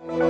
Good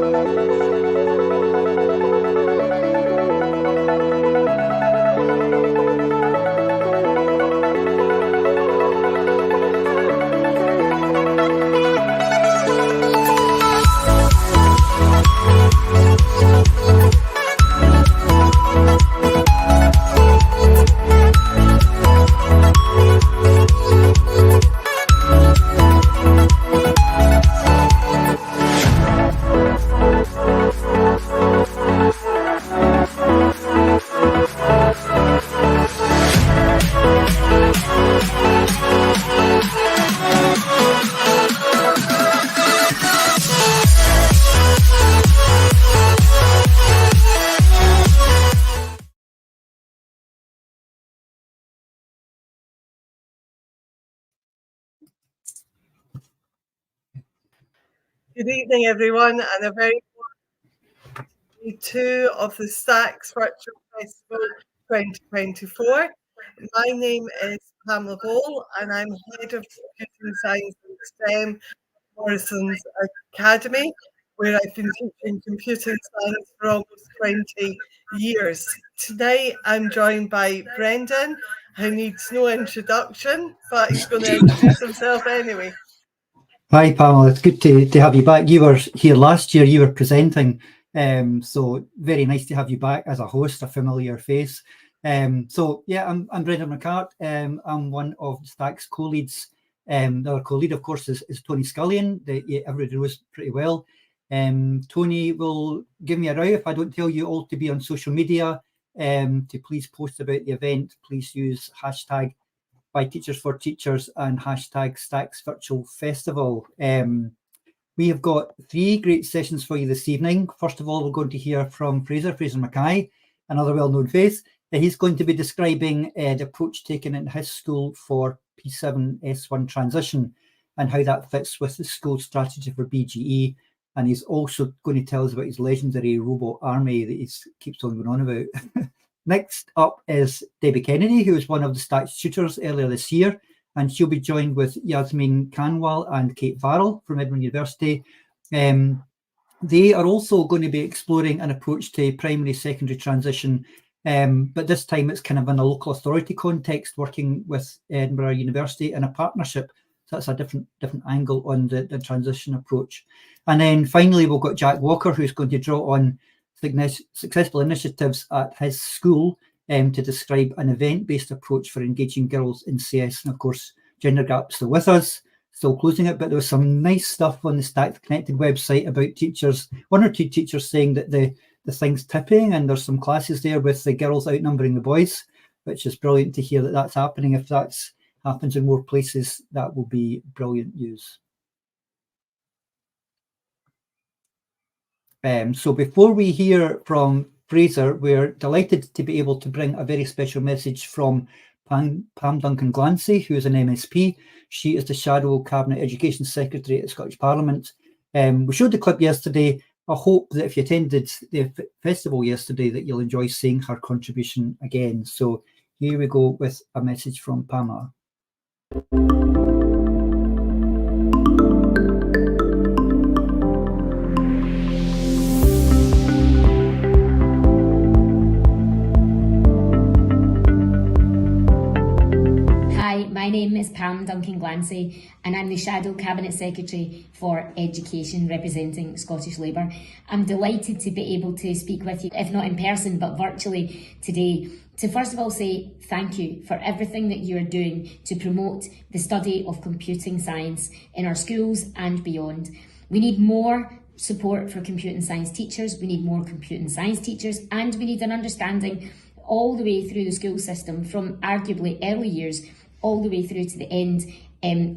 evening, everyone, and a very warm day 2 of the STACS Virtual Festival 2024. My name is Pamela Bole, and I'm Head of Computing Science and STEM at Morrison's Academy, where I've been teaching computing science for almost 20 years. Today, I'm joined by Brendan, who needs no introduction, but he's going to introduce himself anyway. Hi Pamela, it's good to have you back. You were here last year, you were presenting, so very nice to have you back as a host, a familiar face. So yeah, I'm Brendan McCart. I'm one of the STACS co-leads. The other co-lead, of course, is Tony Scullion, that everybody knows pretty well. Tony will give me a row if I don't tell you all to be on social media, to please post about the event. Please use hashtag by Teachers for Teachers and hashtag STACS Virtual Festival. We have got 3 great sessions for you this evening. First of all, we're going to hear from Fraser McKay, another well-known face. He's going to be describing the approach taken in his school for P7 S1 transition and how that fits with the school strategy for BGE. And he's also going to tell us about his legendary robot army that he keeps on going on about. Next up is Debbie Kennedy, who was one of the STACS tutors earlier this year, and she'll be joined with Jasmeen Kanwal and Kate Farrell from Edinburgh University. They are also going to be exploring an approach to primary-secondary transition, but this time it's kind of in a local authority context, working with Edinburgh University in a partnership. So that's a different angle on the transition approach. And then finally, we've got Jack Walker, who's going to draw on successful initiatives at his school to describe an event-based approach for engaging girls in CS. And of course, Gender Gap's still with us, still closing it, but there was some nice stuff on the STACS Connected website about teachers, 1 or 2 teachers saying that the thing's tipping, and there's some classes there with the girls outnumbering the boys, which is brilliant to hear that that's happening. If that happens in more places, that will be brilliant news. So before we hear from Fraser, we're delighted to be able to bring a very special message from Pam Duncan Glancy, who is an MSP. She is the Shadow Cabinet Education Secretary at the Scottish Parliament. We showed the clip yesterday. I hope that if you attended the festival yesterday that you'll enjoy seeing her contribution again. So here we go with a message from Pamela. My name is Pam Duncan Glancy and I'm the Shadow Cabinet Secretary for Education representing Scottish Labour. I'm delighted to be able to speak with you, if not in person, but virtually today, to first of all say thank you for everything that you are doing to promote the study of computing science in our schools and beyond. We need more support for computing science teachers, we need more computing science teachers, and we need an understanding all the way through the school system from arguably early years all the way through to the end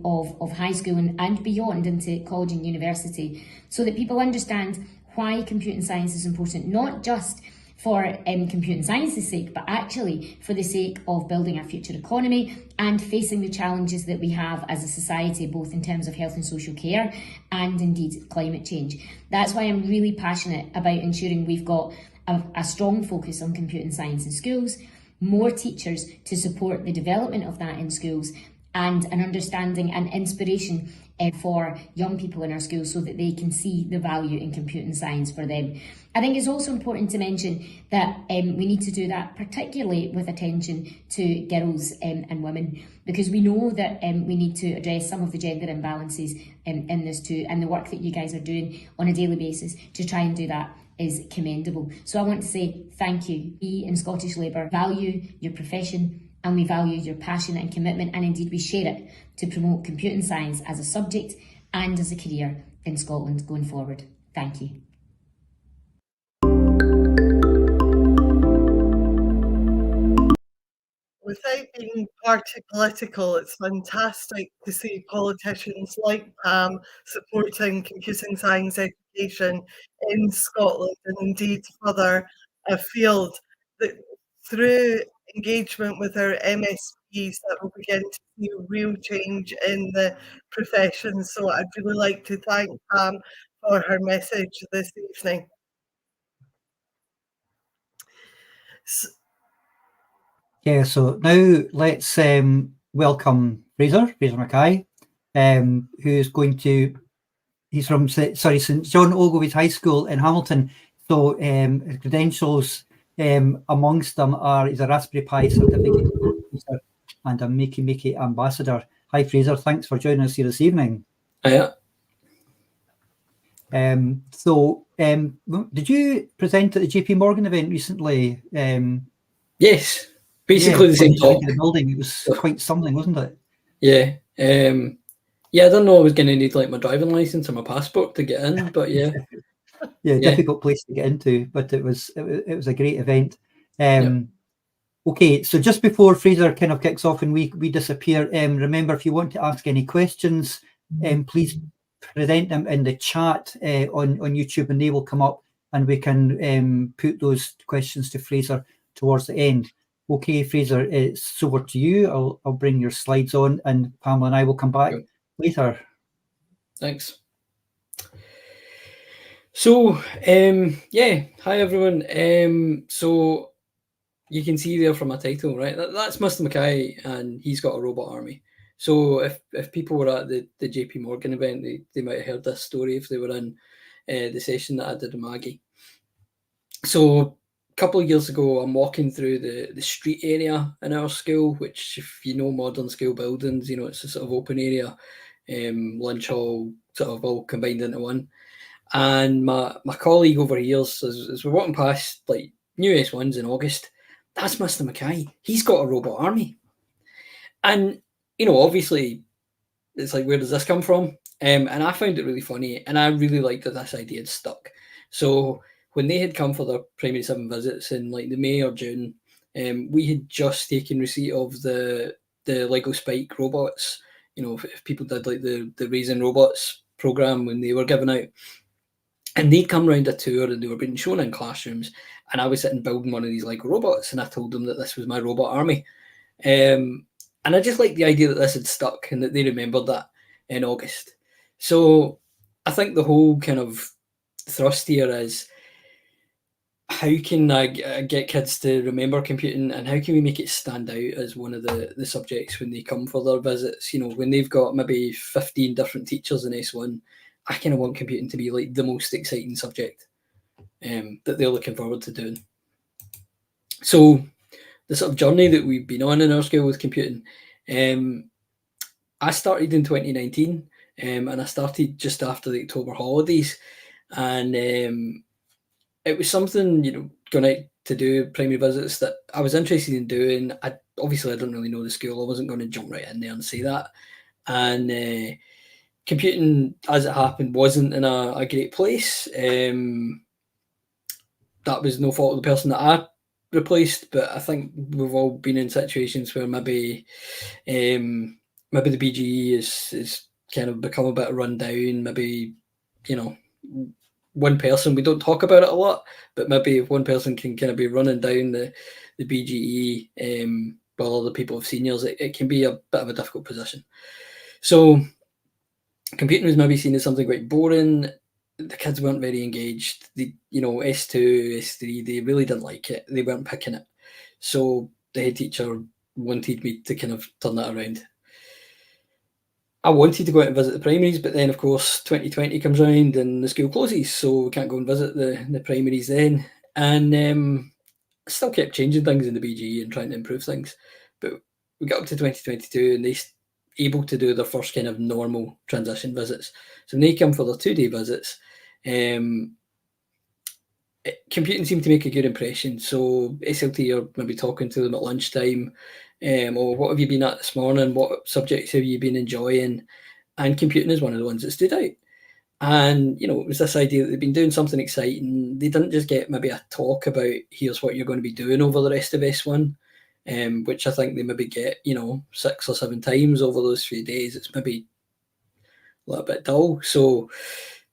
of high school and beyond into college and university, so that people understand why computing science is important, not just for computing science's sake, but actually for the sake of building our future economy and facing the challenges that we have as a society, both in terms of health and social care and indeed climate change. That's why I'm really passionate about ensuring we've got a strong focus on computing science in schools, more teachers to support the development of that in schools, and an understanding and inspiration for young people in our schools so that they can see the value in computing science for them. I think it's also important to mention that we need to do that particularly with attention to girls and women, because we know that we need to address some of the gender imbalances in this too, and the work that you guys are doing on a daily basis to try and do that is commendable. So I want to say thank you. We in Scottish Labour value your profession, and we value your passion and commitment, and indeed we share it to promote computing science as a subject and as a career in Scotland going forward. Thank you. Without being party political, it's fantastic to see politicians like Pam supporting computing science education in Scotland, and indeed further afield, that through engagement with our MSPs that will begin to see real change in the profession. So I'd really like to thank Pam for her message this evening. Yeah, so now let's welcome Fraser McKay, who's going to, he's from, St John Ogilvie High School in Hamilton. So his credentials amongst them are, he's a Raspberry Pi certificate and a Makey ambassador. Hi Fraser, thanks for joining us here this evening. Yeah. Did you present at the JP Morgan event recently? Yes, basically the same talk. The building, it was quite something, wasn't it? Yeah. I didn't know I was going to need like my driving license or my passport to get in, but yeah. Difficult place to get into, but it was a great event. Okay, so just before Fraser kind of kicks off and we disappear, remember, if you want to ask any questions, please present them in the chat on YouTube, and they will come up and we can put those questions to Fraser towards the end. Okay, Fraser, it's over to you. I'll bring your slides on, and Pamela and I will come back later. Thanks. So, hi everyone. So you can see there from my title, right? That's Mr. McKay, and he's got a robot army. So if people were at the JP Morgan event, they might have heard this story if they were in the session that I did with Maggie. So a couple of years ago, I'm walking through the street area in our school, which, if you know modern school buildings, you know, it's a sort of open area, lunch hall, sort of all combined into one. And my colleague overhears as we're walking past like new S1s in August, that's Mr. McKay. He's got a robot army. And, you know, obviously it's like, where does this come from? And I found it really funny, and I really liked that this idea had stuck. So when they had come for their primary 7 visits in like the May or June, we had just taken receipt of the Lego Spike robots. You know, if people did like the Raising Robots program when they were given out. And they'd come round a tour and they were being shown in classrooms, and I was sitting building one of these Lego robots, and I told them that this was my robot army. And I just liked the idea that this had stuck and that they remembered that in August. So I think the whole kind of thrust here is, how can I get kids to remember computing, and how can we make it stand out as one of the subjects when they come for their visits? You know, when they've got maybe 15 different teachers in S1, I kind of want computing to be like the most exciting subject that they're looking forward to doing. So the sort of journey that we've been on in our school with computing, I started in 2019, and I started just after the October holidays, and it was something, you know, going out to do primary visits that I was interested in doing. I didn't really know the school. I wasn't going to jump right in there and say that. And computing, as it happened, wasn't in a great place. That was no fault of the person that I replaced, but I think we've all been in situations where maybe the BGE is kind of become a bit run down. Maybe, you know, one person, we don't talk about it a lot, but maybe if one person can kind of be running down the BGE while other people have seniors, it can be a bit of a difficult position. So computing was maybe seen as something quite boring. The kids weren't very engaged. You know, S2, S3, they really didn't like it. They weren't picking it. So the head teacher wanted me to kind of turn that around. I wanted to go out and visit the primaries, but then of course 2020 comes around and the school closes, so we can't go and visit the primaries then. And still kept changing things in the BGE and trying to improve things. But we got up to 2022 and they able to do their first kind of normal transition visits. So when they come for their 2-day visits, computing seemed to make a good impression. So SLT are maybe talking to them at lunchtime, or what have you been at this morning? What subjects have you been enjoying? And computing is one of the ones that stood out. And, you know, it was this idea that they've been doing something exciting. They didn't just get maybe a talk about here's what you're going to be doing over the rest of S1, which I think they maybe get, you know, 6 or 7 times over those few days. It's maybe a little bit dull. So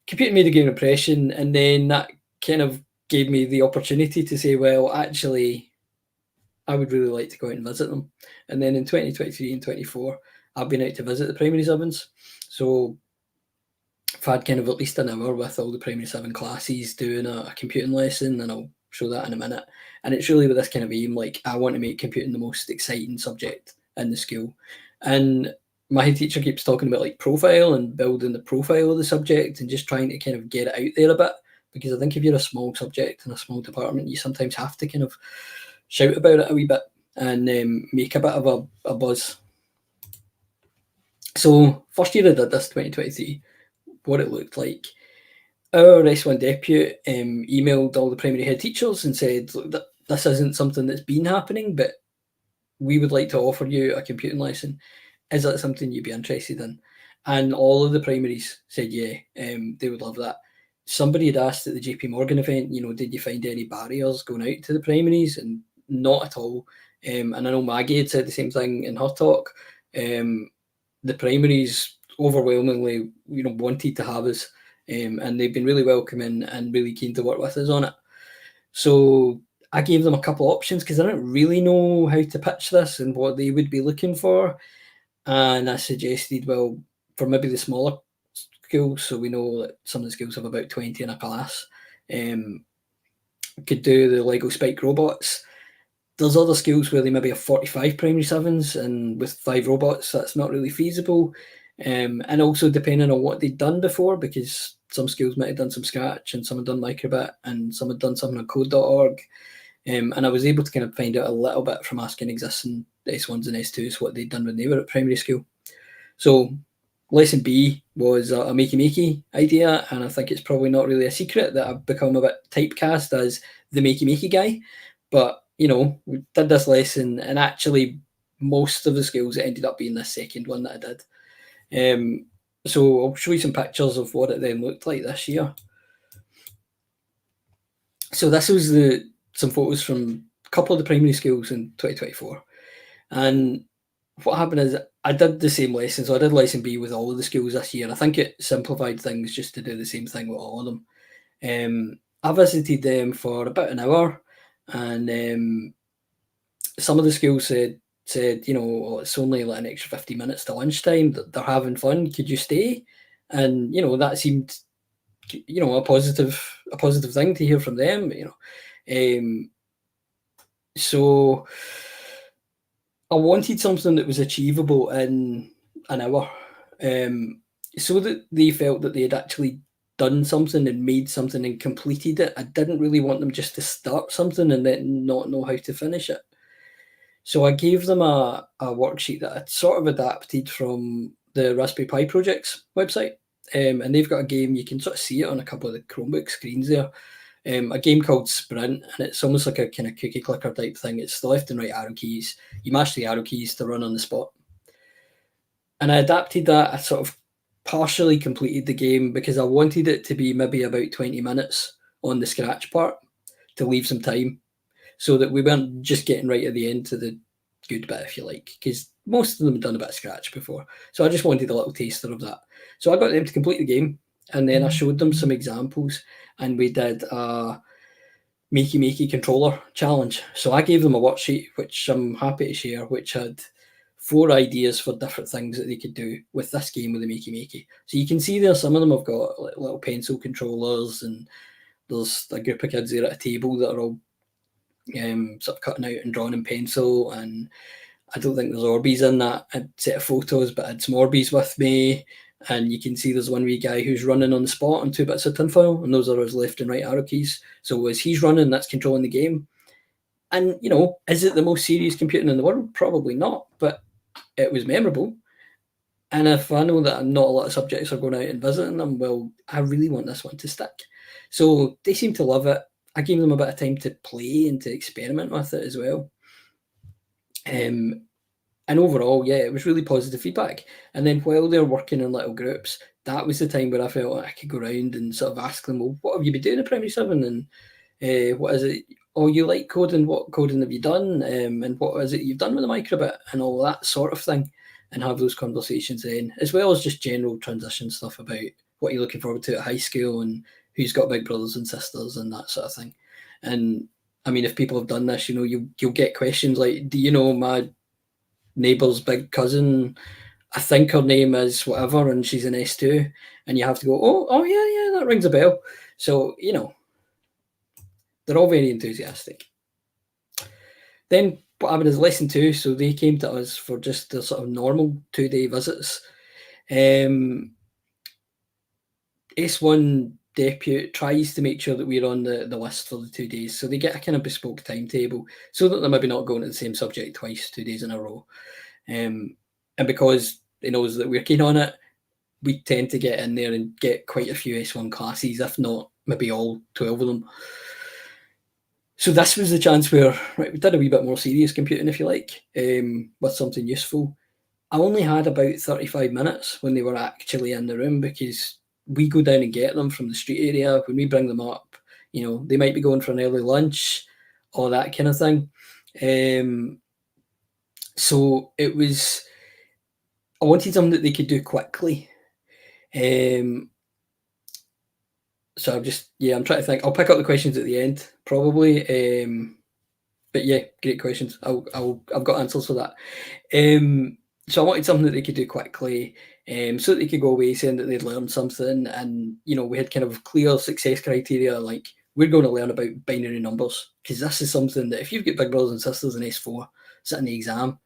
computing made a good impression. And then that kind of gave me the opportunity to say, well, actually, I would really like to go out and visit them. And then in 2023 and 24, I've been out to visit the primary sevens. So I've had kind of at least an hour with all the primary 7 classes doing a computing lesson, and I'll show that in a minute. And it's really with this kind of aim, like I want to make computing the most exciting subject in the school. And my head teacher keeps talking about like profile and building the profile of the subject and just trying to kind of get it out there a bit. Because I think if you're a small subject in a small department, you sometimes have to kind of shout about it a wee bit and make a bit of a buzz. So first year I did this, 2023, what it looked like. Our S1 deputy emailed all the primary head teachers and said, look, this isn't something that's been happening, but we would like to offer you a computing lesson. Is that something you'd be interested in? And all of the primaries said, yeah, they would love that. Somebody had asked at the JP Morgan event, you know, did you find any barriers going out to the primaries? And not at all. And I know Maggie had said the same thing in her talk. The primaries overwhelmingly, you know, wanted to have us, and they've been really welcoming and really keen to work with us on it. So I gave them a couple of options because I didn't really know how to pitch this and what they would be looking for. And I suggested, well, for maybe the smaller schools, so we know that some of the schools have about 20 in a class, could do the Lego Spike robots. There's other schools where they maybe have 45 primary 7s, and with 5 robots, that's not really feasible. And also depending on what they'd done before, because some schools might have done some Scratch and some had done Microbit and some had done something on code.org. And I was able to kind of find out a little bit from asking existing S1s and S2s what they'd done when they were at primary school. So lesson B was a makey idea, and I think it's probably not really a secret that I've become a bit typecast as the makey guy. But, you know, we did this lesson, and actually most of the skills it ended up being this second one that I did. So I'll show you some pictures of what it then looked like this year. So this was some photos from a couple of the primary schools in 2024. And what happened is I did the same lesson. So I did lesson B with all of the schools this year. I think it simplified things just to do the same thing with all of them. I visited them for about an hour, and some of the schools said, you know, oh, it's only like an extra 50 minutes to lunchtime. They're having fun. Could you stay? And, you know, that seemed, you know, a positive thing to hear from them, you know. So I wanted something that was achievable in an hour, so that they felt that they had actually done something and made something and completed it. I didn't really want them just to start something and then not know how to finish it. So I gave them a worksheet that I'd sort of adapted from the Raspberry Pi Project's website. And they've got a game, you can sort of see it on a couple of the Chromebook screens there. A game called Sprint, and it's almost like a kind of cookie clicker type thing. It's the left and right arrow keys. You mash the arrow keys to run on the spot. And I adapted that. I sort of partially completed the game because I wanted it to be maybe about 20 minutes on the Scratch part to leave some time so that we weren't just getting right at the end to the good bit, if you like, because most of them had done a bit of Scratch before. So I just wanted a little taster of that. So I got them to complete the game, and then I showed them some examples, and we did a makey controller challenge. So I gave them a worksheet, which I'm happy to share, which had 4 ideas for different things that they could do with this game with the makey. So you can see there, some of them have got like little pencil controllers, and there's a group of kids there at a table that are all sort of cutting out and drawing in pencil, and I don't think there's Orbeez in that set of photos, but I had some Orbeez with me. And you can see there's one wee guy who's running on the spot on 2 bits of tinfoil, and those are his left and right arrow keys. So as he's running, that's controlling the game. And, you know, is it the most serious computing in the world? Probably not, but it was memorable. And if I know that not a lot of subjects are going out and visiting them, well, I really want this one to stick. So they seem to love it. I gave them a bit of time to play and to experiment with it as well. And overall, yeah, it was really positive feedback. And then while they're working in little groups, that was the time where I felt like I could go around and sort of ask them, well, what have you been doing in Primary 7? And what is it? Oh, you like coding? What coding have you done? And what is it you've done with the microbit? And all that sort of thing. And have those conversations then, as well as just general transition stuff about what you're looking forward to at high school and who's got big brothers and sisters and that sort of thing. And I mean, if people have done this, you know, you'll get questions like, do you know my neighbour's big cousin? I think her name is whatever, and she's in S2, and you have to go, oh yeah, that rings a bell. So, you know, they're all very enthusiastic. Then what happened is lesson 2, so they came to us for just the sort of normal 2-day visits. S1 deputy tries to make sure that we're on the list for the 2 days, so they get a kind of bespoke timetable so that they're maybe not going to the same subject twice 2 days in a row. And because he knows that we're keen on it, we tend to get in there and get quite a few S1 classes, if not maybe all 12 of them. So this was the chance where, right, we did a wee bit more serious computing, if you like, with something useful. I only had about 35 minutes when they were actually in the room, because we go down and get them from the street area. When we bring them up, you know, they might be going for an early lunch or that kind of thing. So it was, I wanted something that they could do quickly. So I'm trying to think. I'll pick up the questions at the end, probably. But yeah, great questions. I've got answers for that. So I wanted something that they could do quickly, so that they could go away saying that they'd learned something. And, you know, we had kind of clear success criteria, like we're going to learn about binary numbers, because this is something that if you've got big brothers and sisters in S4 sitting the exam,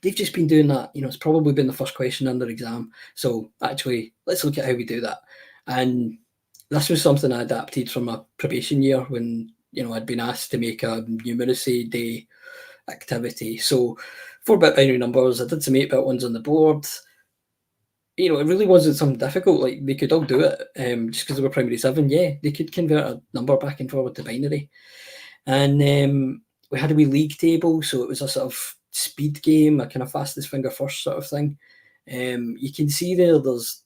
they've just been doing that. You know, it's probably been the first question in their exam. So actually, let's look at how we do that. And this was something I adapted from my probation year when, you know, I'd been asked to make a numeracy day activity. So 4-bit binary numbers, I did some 8-bit ones on the board. You know, it really wasn't something difficult. Like, they could all do it, just because they were primary 7. Yeah, they could convert a number back and forward to binary. And we had a wee league table, so it was a sort of speed game, a kind of fastest finger first sort of thing. You can see there's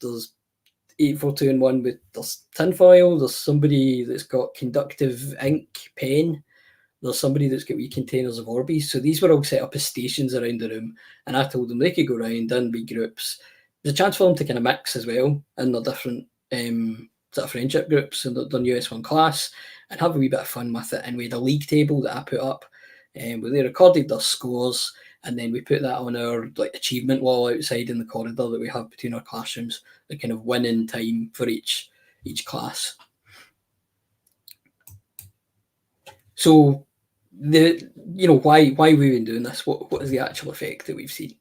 8, 4, 2, and 1 with there's tinfoil, there's somebody that's got conductive ink pen, there's somebody that's got wee containers of Orbeez. So these were all set up as stations around the room, and I told them they could go around in wee groups. There's a chance for them to kind of mix as well in their different sort of friendship groups and their new S1 class, and have a wee bit of fun with it. And we had a league table that I put up, where they recorded their scores, and then we put that on our like achievement wall outside in the corridor that we have between our classrooms, the kind of winning time for each class. So why we've been doing this, what is the actual effect that we've seen?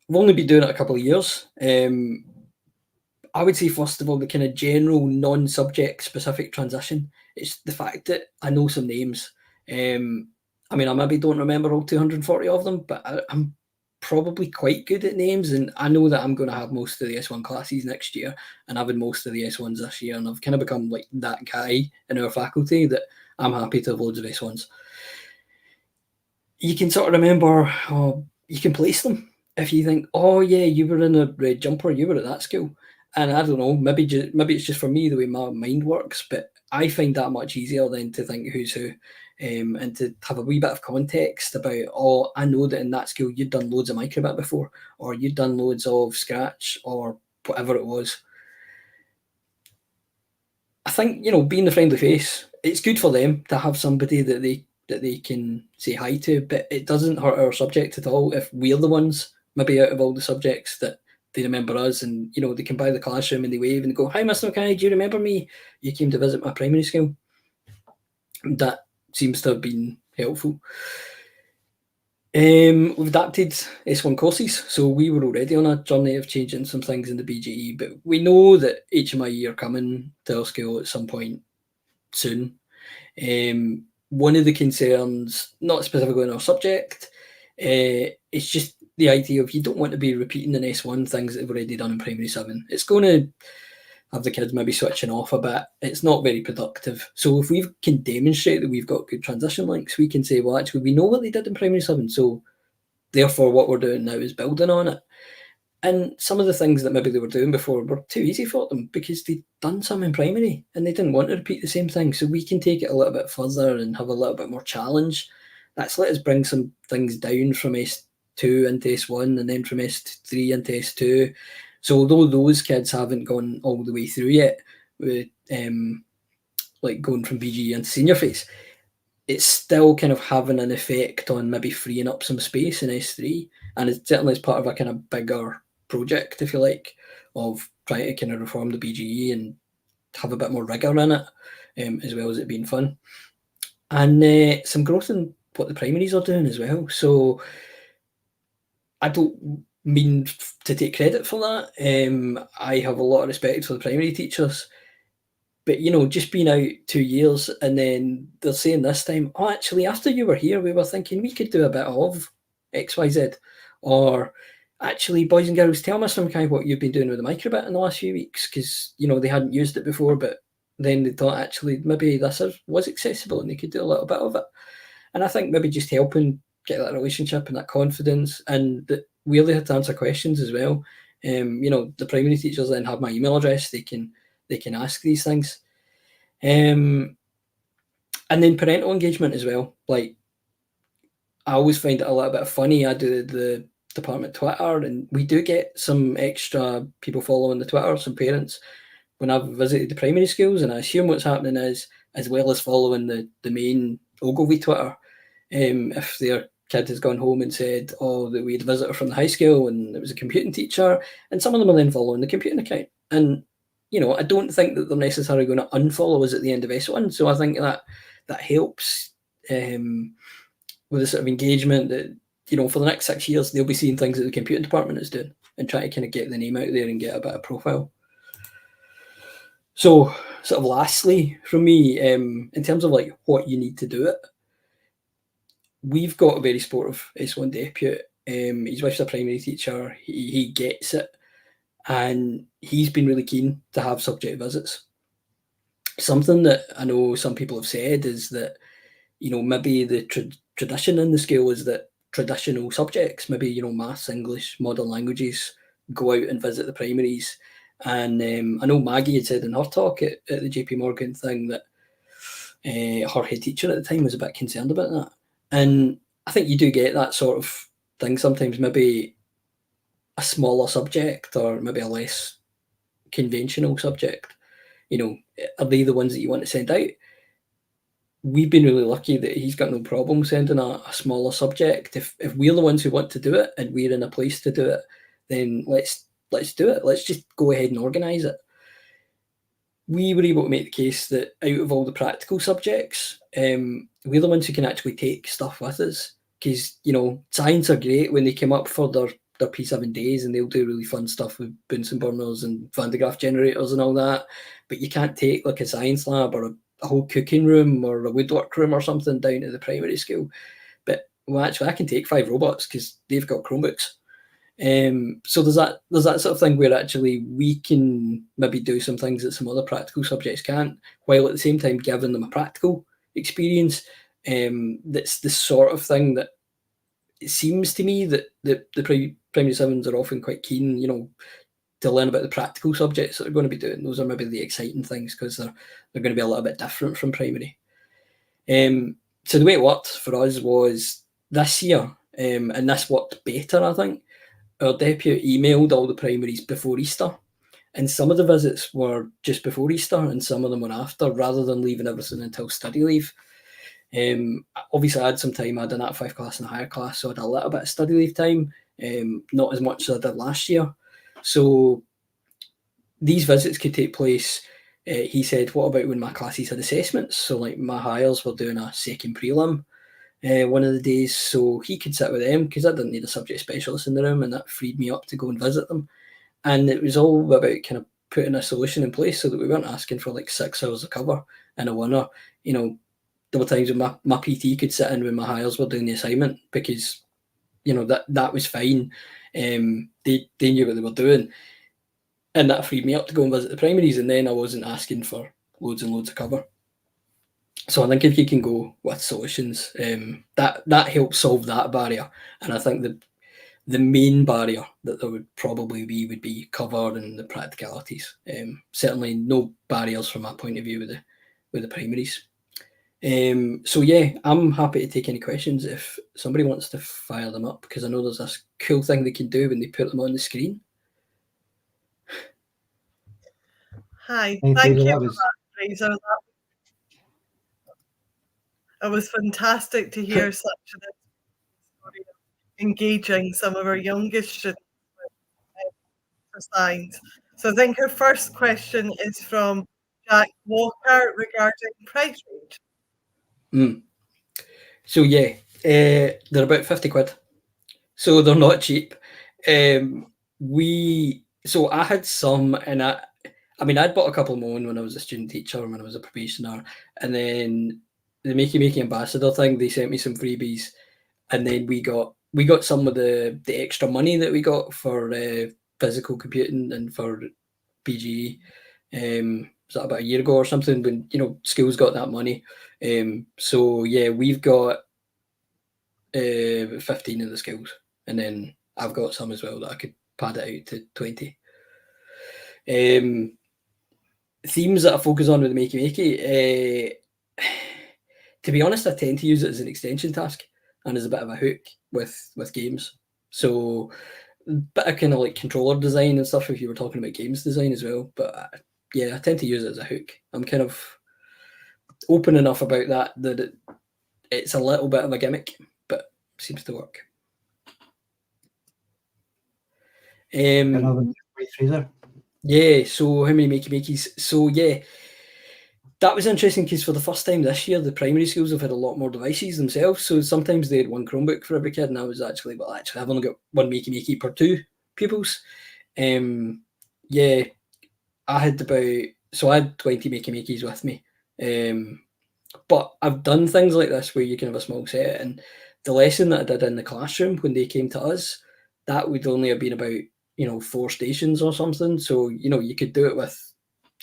We've only been doing it a couple of years. I would say, first of all, the kind of general non-subject specific transition. It's the fact that I know some names. I mean, I maybe don't remember all 240 of them, but I'm probably quite good at names, and I know that I'm going to have most of the S1 classes next year, and I've had most of the S1s this year, and I've kind of become like that guy in our faculty that I'm happy to have loads of S1s. You can sort of remember, you can place them. If you think, oh yeah, you were in a red jumper, you were at that school. And I don't know, maybe it's just for me the way my mind works, but I find that much easier than to think who's who, and to have a wee bit of context about, oh, I know that in that school you'd done loads of microbit before, or you'd done loads of Scratch, or whatever it was. I think, you know, being the friendly face, it's good for them to have somebody that they can say hi to, but it doesn't hurt our subject at all if we're the ones, maybe out of all the subjects, that they remember us, and, you know, they come by the classroom and they wave and go, hi, Mr. McKay, do you remember me? You came to visit my primary school. That seems to have been helpful. We've adapted S1 courses, so we were already on a journey of changing some things in the BGE, but we know that HMIE are coming to our school at some point soon. One of the concerns, not specifically in our subject, it's just the idea of you don't want to be repeating in S1 things that they've already done in primary 7. It's going to have the kids maybe switching off a bit. It's not very productive. So if we can demonstrate that we've got good transition links, we can say, well, actually, we know what they did in primary 7, so therefore what we're doing now is building on it. And some of the things that maybe they were doing before were too easy for them because they'd done some in primary and they didn't want to repeat the same thing. So we can take it a little bit further and have a little bit more challenge. That's let us bring some things down from S2 into S1 and then from S3 into S2. So although those kids haven't gone all the way through yet, with like going from BGE into senior phase, it's still kind of having an effect on maybe freeing up some space in S3. And it's certainly as part of a kind of bigger project, if you like, of trying to kind of reform the BGE and have a bit more rigour in it, as well as it being fun. And some growth in what the primaries are doing as well. So I don't mean to take credit for that. I have a lot of respect for the primary teachers. But, you know, just being out 2 years and then they're saying this time, oh, actually, after you were here, we were thinking we could do a bit of XYZ. Or actually, boys and girls, tell Mr. McKay what you've been doing with the microbit in the last few weeks, because, you know, they hadn't used it before, but then they thought, actually, maybe this was accessible and they could do a little bit of it. And I think maybe just helping get that relationship and that confidence, and that where they had to answer questions as well. You know, the primary teachers then have my email address. They can ask these things. And then parental engagement as well. Like, I always find it a little bit funny. I do the department Twitter, and we do get some extra people following the Twitter, some parents, when I've visited the primary schools, and I assume what's happening is, as well as following the main Ogilvie Twitter, if their kid has gone home and said, oh, that we had a visitor from the high school and it was a computing teacher, and some of them are then following the computing account. And, you know, I don't think that they're necessarily going to unfollow us at the end of S1. So I think that helps with the sort of engagement that, you know, for the next 6 years, they'll be seeing things that the computing department is doing and trying to kind of get the name out there and get a bit of profile. So sort of lastly from me, in terms of like what you need to do it, we've got a very supportive S1 deputy. His wife's a primary teacher. He gets it. And he's been really keen to have subject visits. Something that I know some people have said is that, you know, maybe the tradition in the school is that traditional subjects, maybe, you know, maths, English, modern languages, go out and visit the primaries. And I know Maggie had said in her talk at the JP Morgan thing that her head teacher at the time was a bit concerned about that. And I think you do get that sort of thing sometimes, maybe a smaller subject or maybe a less conventional subject. You know, are they the ones that you want to send out? We've been really lucky that he's got no problem sending a smaller subject. If we're the ones who want to do it and we're in a place to do it, then let's do it. Let's just go ahead and organise it. We were able to make the case that out of all the practical subjects, we're the ones who can actually take stuff with us. Because, you know, science are great when they come up for their P7 days and they'll do really fun stuff with Bunsen burners and Van de Graaff generators and all that. But you can't take like a science lab or a whole cooking room or a woodwork room or something down to the primary school. But well, actually, I can take 5 robots because they've got Chromebooks. So there's that sort of thing where actually we can maybe do some things that some other practical subjects can't, while at the same time giving them a practical experience. That's the sort of thing that it seems to me that the primary 7s are often quite keen, you know, to learn about the practical subjects that they're going to be doing. Those are maybe the exciting things because they're going to be a little bit different from primary. So the way it worked for us was this year, and this worked better, I think. Our deputy emailed all the primaries before Easter, and some of the visits were just before Easter and some of them were after, rather than leaving everything until study leave. Obviously I had some time. I had an Nat 5 class and a higher class, so I had a little bit of study leave time, not as much as I did last year. So these visits could take place. He said, what about when my classes had assessments? So like my hires were doing a second prelim. one of the days, so he could sit with them because I didn't need a subject specialist in the room, and that freed me up to go and visit them. And it was all about kind of putting a solution in place so that we weren't asking for like 6 hours of cover in a winner. You know, there were times when my PT could sit in when my hires were doing the assignment because, you know, that was fine. They knew what they were doing. And that freed me up to go and visit the primaries, and then I wasn't asking for loads and loads of cover. So I think if you can go with solutions, that helps solve that barrier. And I think the main barrier that there would probably be would be cover and the practicalities. Certainly no barriers from my point of view with the primaries. So yeah, I'm happy to take any questions if somebody wants to fire them up, because I know there's this cool thing they can do when they put them on the screen. Hi, Hey, thank Fraser, you that for was that, Fraser. It was fantastic to hear such a story of engaging some of our youngest students for science. So I think our first question is from Jack Walker regarding price range. So yeah, they're about 50 quid. So they're not cheap. So I had some, and I'd bought a couple of my own when I was a student teacher, when I was a probationer, and then the Makey ambassador thing, they sent me some freebies, and then we got some of the extra money that we got for physical computing and for PGE. Was that about a year ago or something, when, you know, schools got that money. So yeah, we've got 15 of the skills, and then I've got some as well that I could pad it out to 20. Themes that I focus on with the Makey, to be honest, I tend to use it as an extension task and as a bit of a hook with games. So a bit of kind of like controller design and stuff if you were talking about games design as well. But yeah, I tend to use it as a hook. I'm kind of open enough about that it's a little bit of a gimmick, but seems to work. Fraser. Yeah, so how many Makeys? So yeah, that was interesting because for the first time this year, the primary schools have had a lot more devices themselves. So sometimes they had one Chromebook for every kid, and I was actually, I've only got one Makey per 2 pupils. Yeah, I had 20 Makeys with me. But I've done things like this where you can have a small set, and the lesson that I did in the classroom when they came to us, that would only have been about, 4 stations or something. So, you could do it with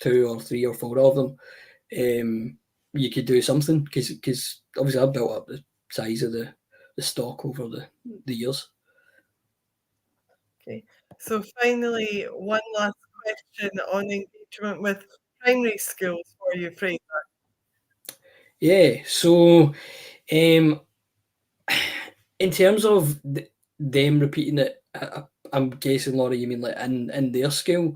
2 or 3 or 4 of them. You could do something because obviously I've built up the size of the stock over the years. Okay, so finally, one last question on engagement with primary schools for you, Fraser. Yeah, so in terms of them repeating it, I'm guessing, Laura, you mean like in their school.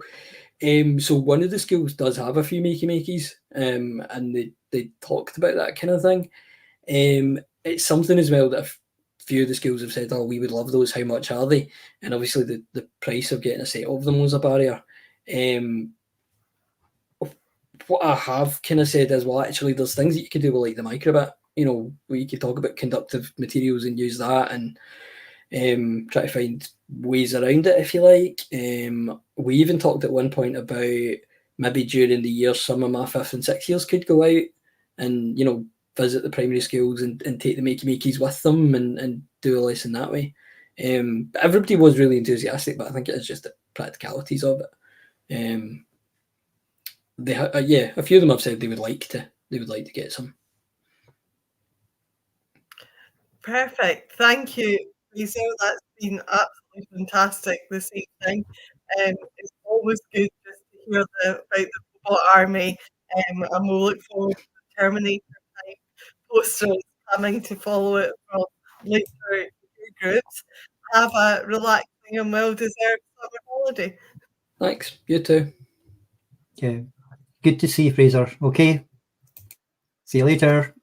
So one of the schools does have a few Makeys, and they talked about that kind of thing. It's something as well that a few of the schools have said, oh, we would love those, how much are they? And obviously the price of getting a set of them was a barrier. What I have kind of said is, well, actually there's things that you could do with like the microbit, where you could talk about conductive materials and use that, and try to find ways around it, if you like. We even talked at one point about maybe during the year some of my 5th and 6th years could go out and, visit the primary schools and take the Makeys with them and do a lesson that way. Everybody was really enthusiastic, but I think it is just the practicalities of it. A few of them have said they would like to get some. Perfect. Thank you, Lisa. That's been absolutely fantastic this evening. It's always good just to hear about the robot army, and we'll look forward to the Terminator type posters coming to follow it from later year groups. Have a relaxing and well-deserved summer holiday. Thanks. You too. Yeah. Good to see you, Fraser. Okay. See you later.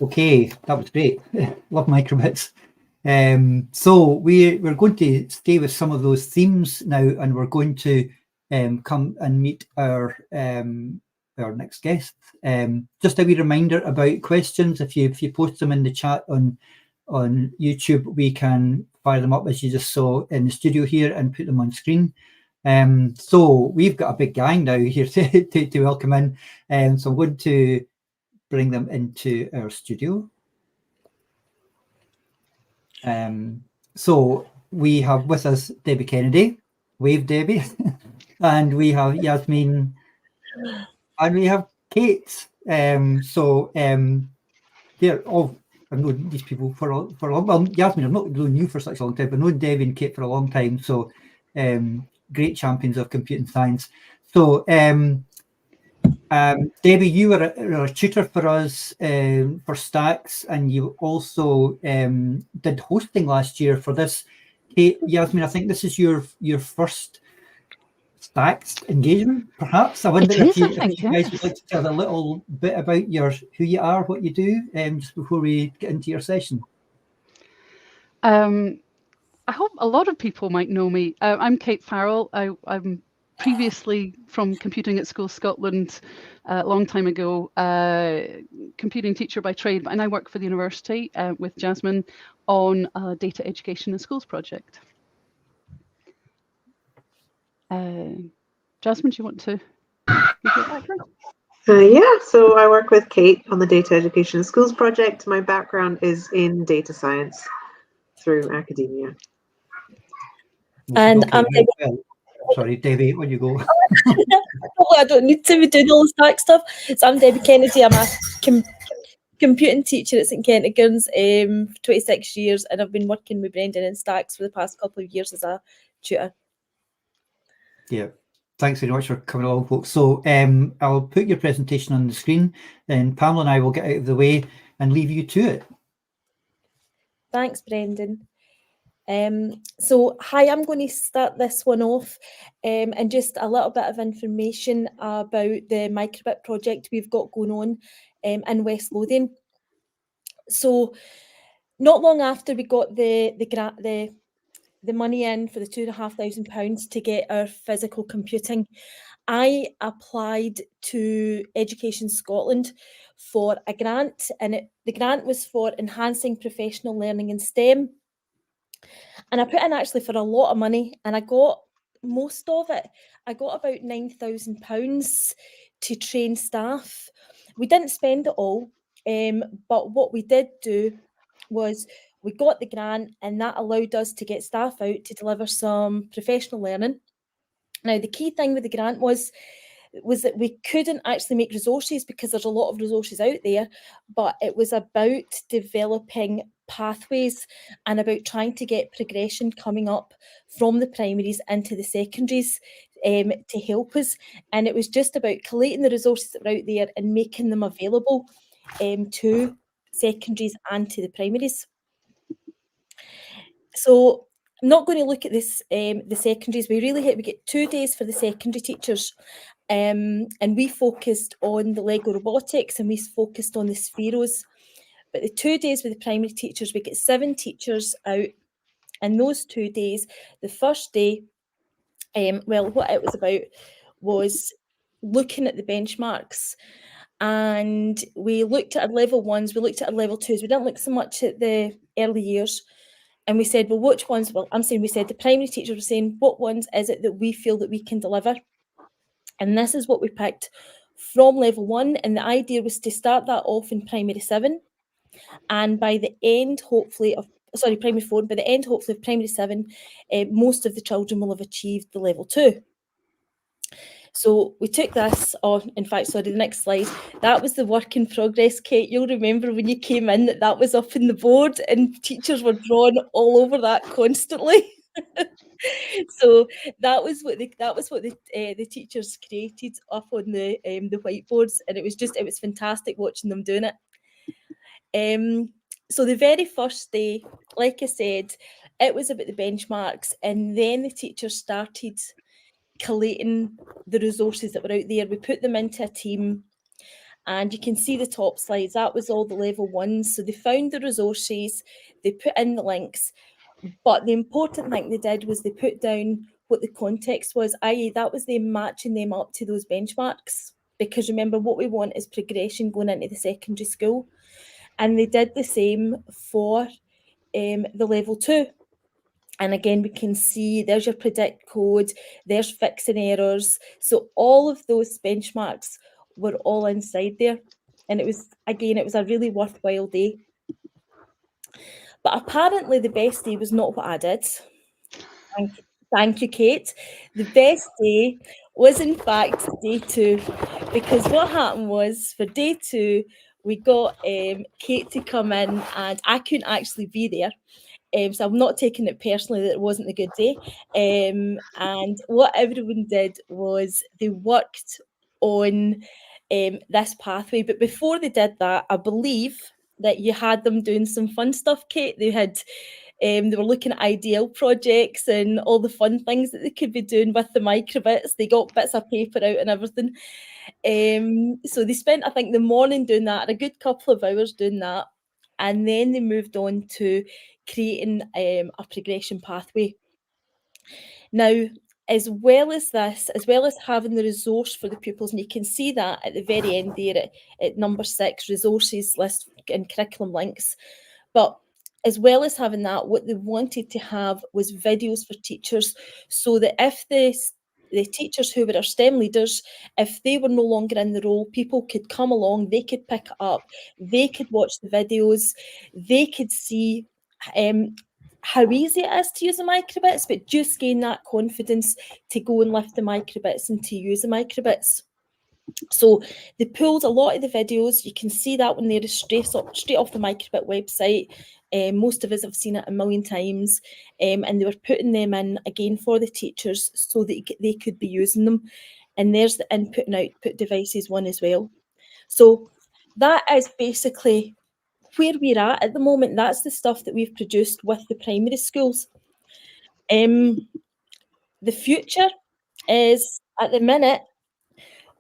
Okay, that was great. Love microbits. So we're going to stay with some of those themes now, and we're going to come and meet our our next guest. Just a wee reminder about questions. If you post them in the chat on YouTube, we can fire them up as you just saw in the studio here and put them on screen. So we've got a big gang now here to welcome in. So I'm going to bring them into our studio. So we have with us Debbie Kennedy. Wave, Debbie. And we have Jasmeen. And we have Kate. They're all, I've known these people for a long. Well, Jasmeen, I've not known you for such a long time, but I've known Debbie and Kate for a long time. So great champions of computing science. So Debbie, you were a tutor for us for STACS, and you also did hosting last year for this. Kate, Jasmeen, I think this is your first STACS engagement, perhaps. I wonder if you guys would like to tell a little bit about who you are, what you do, just before we get into your session. I hope a lot of people might know me. I'm Kate Farrell. I'm previously from Computing at School Scotland a long time ago, computing teacher by trade, and I work for the university with Jasmeen on a data education in schools project. Jasmeen, do you want to give your background? Yeah, so I work with Kate on the Data Education in Schools project. My background is in data science through academia. And okay, I'm sorry, Debbie, when you go. I don't need to be doing all the STACS stuff. So I'm Debbie Kennedy. I'm a computing teacher at St Kentigern's for 26 years, and I've been working with Brendan and STACS for the past couple of years as a tutor. Yeah, thanks very much for coming along, folks. So I'll put your presentation on the screen, then Pamela and I will get out of the way and leave you to it. Thanks, Brendan. So hi, I'm going to start this one off and just a little bit of information about the microbit project we've got going on in West Lothian. So not long after we got the money in for the £2,500 to get our physical computing, I applied to Education Scotland for a grant, and the grant was for enhancing professional learning in STEM. And I put in actually for a lot of money, and I got most of it. I got about £9,000 to train staff. We didn't spend it all, but what we did do was we got the grant, and that allowed us to get staff out to deliver some professional learning. Now, the key thing with the grant was that we couldn't actually make resources because there's a lot of resources out there, but it was about developing pathways and about trying to get progression coming up from the primaries into the secondaries to help us. And it was just about collating the resources that were out there and making them available to secondaries and to the primaries. So I'm not going to look at this the secondaries. We get 2 days for the secondary teachers, and we focused on the Lego robotics and we focused on the spheros. But the 2 days with the primary teachers, we get 7 teachers out. And those 2 days, the first day, what it was about was looking at the benchmarks. And we looked at our level 1s, we looked at our level 2s. We didn't look so much at the early years. And we said, well, which ones? Well, we said the primary teachers were saying, what ones is it that we feel that we can deliver? And this is what we picked from level 1. And the idea was to start that off in primary 7. And by the end, hopefully, primary 4, by the end, hopefully, of primary 7, most of the children will have achieved the level 2. So we took this on, the next slide, that was the work in progress, Kate. You'll remember when you came in that was up in the board and teachers were drawn all over that constantly. So that was what the teachers created up on the whiteboards, and it was fantastic watching them doing it. So the very first day, like I said, it was about the benchmarks, and then the teachers started collating the resources that were out there. We put them into a team, and you can see the top slides. That was all the level 1s. So they found the resources, they put in the links, but the important thing they did was they put down what the context was, i.e. that was them matching them up to those benchmarks. because remember, what we want is progression going into the secondary school. And they did the same for the level 2. And again, we can see there's your predict code, there's fixing errors. So all of those benchmarks were all inside there. And it was, again, it was a really worthwhile day. But apparently the best day was not what I did. Thank you, Kate. The best day was in fact day 2, because what happened was for day 2, we got Kate to come in, and I couldn't actually be there. So I'm not taking it personally that it wasn't a good day. And what everyone did was they worked on this pathway. But before they did that, I believe that you had them doing some fun stuff, Kate. They had they were looking at IDL projects and all the fun things that they could be doing with the microbits. They got bits of paper out and everything. So they spent, I think, the morning doing that, a good couple of hours doing that. And then they moved on to creating a progression pathway. Now, as well as this, as well as having the resource for the pupils, and you can see that at the very end there at number 6, resources list and curriculum links. But as well as having that, what they wanted to have was videos for teachers, so that if the teachers who were our STEM leaders, if they were no longer in the role, people could come along, they could pick it up, they could watch the videos, they could see how easy it is to use the microbits, but just gain that confidence to go and lift the microbits and to use the microbits. So they pulled a lot of the videos. You can see that when they're straight off the microbit website. Most of us have seen it a million times, and they were putting them in again for the teachers so that they could be using them. And there's the input and output devices one as well. So that is basically where we're at the moment. That's the stuff that we've produced with the primary schools. The future is, at the minute,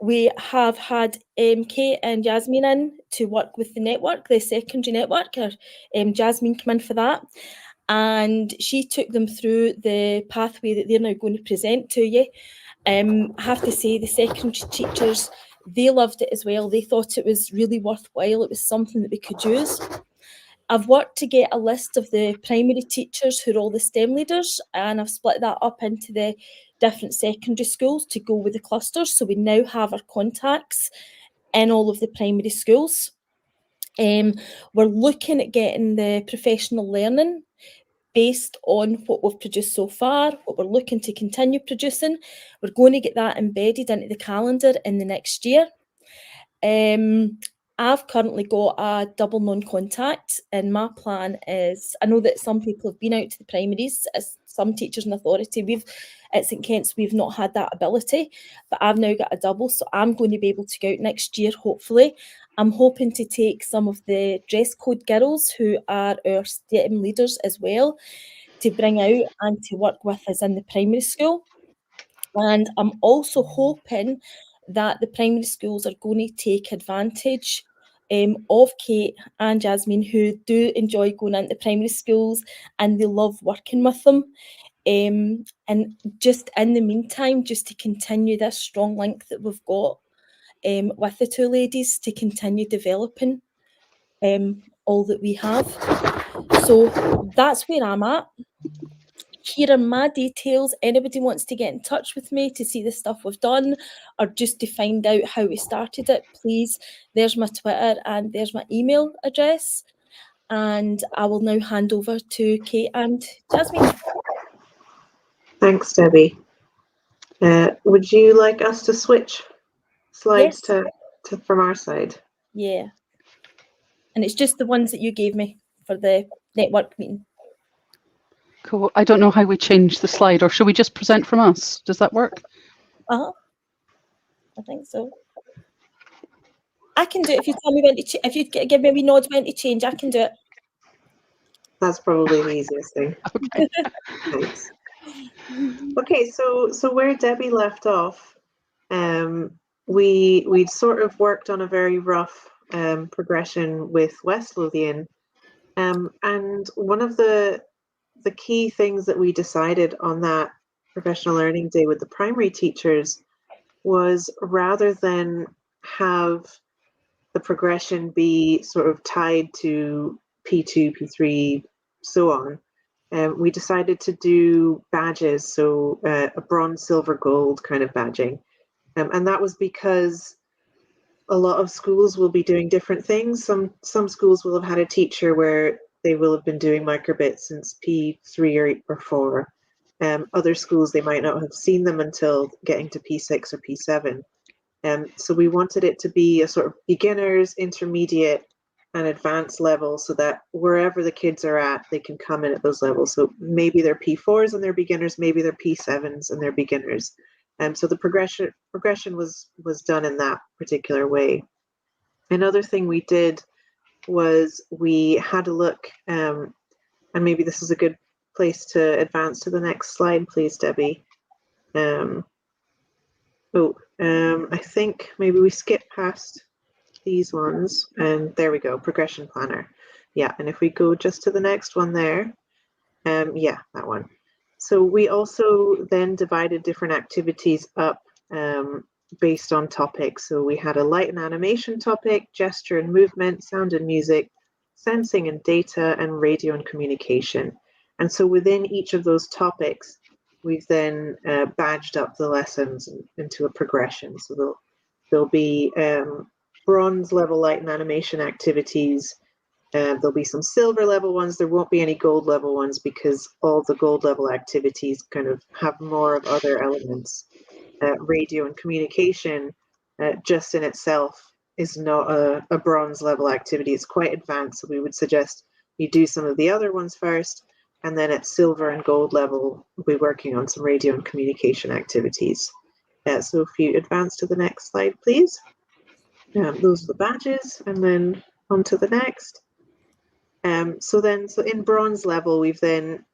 we have had Kate and Jasmeen in to work with the network, the secondary network. Jasmeen came in for that, and she took them through the pathway that they're now going to present to you. I have to say, the secondary teachers, they loved it as well. They thought it was really worthwhile. It was something that we could use. I've worked to get a list of the primary teachers who are all the STEM leaders, and I've split that up into the different secondary schools to go with the clusters. So we now have our contacts in all of the primary schools. We're looking at getting the professional learning based on what we've produced so far, what we're looking to continue producing. We're going to get that embedded into the calendar in the next year. I've currently got a double non-contact, and my plan is, I know that some people have been out to the primaries, as some teachers in authority, at St Kent's, we've not had that ability, but I've now got a double, so I'm going to be able to go out next year, hopefully. I'm hoping to take some of the dress code girls who are our STEM leaders as well, to bring out and to work with us in the primary school. And I'm also hoping that the primary schools are going to take advantage of Kate and Jasmeen, who do enjoy going into primary schools and they love working with them. And just in the meantime, just to continue this strong link that we've got with the two ladies, to continue developing all that we have. So that's where I'm at. Here are my details. Anybody wants to get in touch with me to see the stuff we've done, or just to find out how we started it, please, there's my Twitter and there's my email address. And I will now hand over to Kate and Jasmeen. Thanks, Debbie. Would you like us to switch slides Yes. to from our side? Yeah. And it's just the ones that you gave me for the network meeting. Cool. I don't know how we change the slide, or should we just present from us? Does that work? I think so. I can do it if you tell me when to if you give me a wee nod when to change, I can do it. That's probably the easiest thing. Okay. Thanks. Okay, so where Debbie left off, we'd sort of worked on a very rough progression with West Lothian, and one of the key things that we decided on that professional learning day with the primary teachers was, rather than have the progression be sort of tied to P2, P3, so on, we decided to do badges, so a bronze, silver, gold kind of badging. And that was because a lot of schools will be doing different things. Some schools will have had a teacher where they will have been doing microbits since P3 or 4. Other schools, they might not have seen them until getting to P6 or P7. So we wanted it to be a sort of beginners, intermediate, and advanced level, so that wherever the kids are at, they can come in at those levels. So maybe they're P4s and they're beginners, maybe they're P7s and they're beginners. So the progression was done in that particular way. Another thing we did was we had a look, and maybe this is a good place to advance to the next slide, please, Debbie. I think maybe we skip past these ones, and there we go, progression planner. Yeah, and if we go just to the next one there, yeah, that one. So we also then divided different activities up based on topics. So we had a light and animation topic, gesture and movement, sound and music, sensing and data, and radio and communication. And so within each of those topics, we've then badged up the lessons into a progression. So there'll be bronze level light and animation activities. There'll be some silver level ones. There won't be any gold level ones because all the gold level activities kind of have more of other elements. Radio and communication just in itself is not a bronze level activity. It's quite advanced, so we would suggest you do some of the other ones first, and then at silver and gold level, we'll be working on some radio and communication activities. So if you advance to the next slide, please. Those are the badges, and then on to the next. So in bronze level, we've then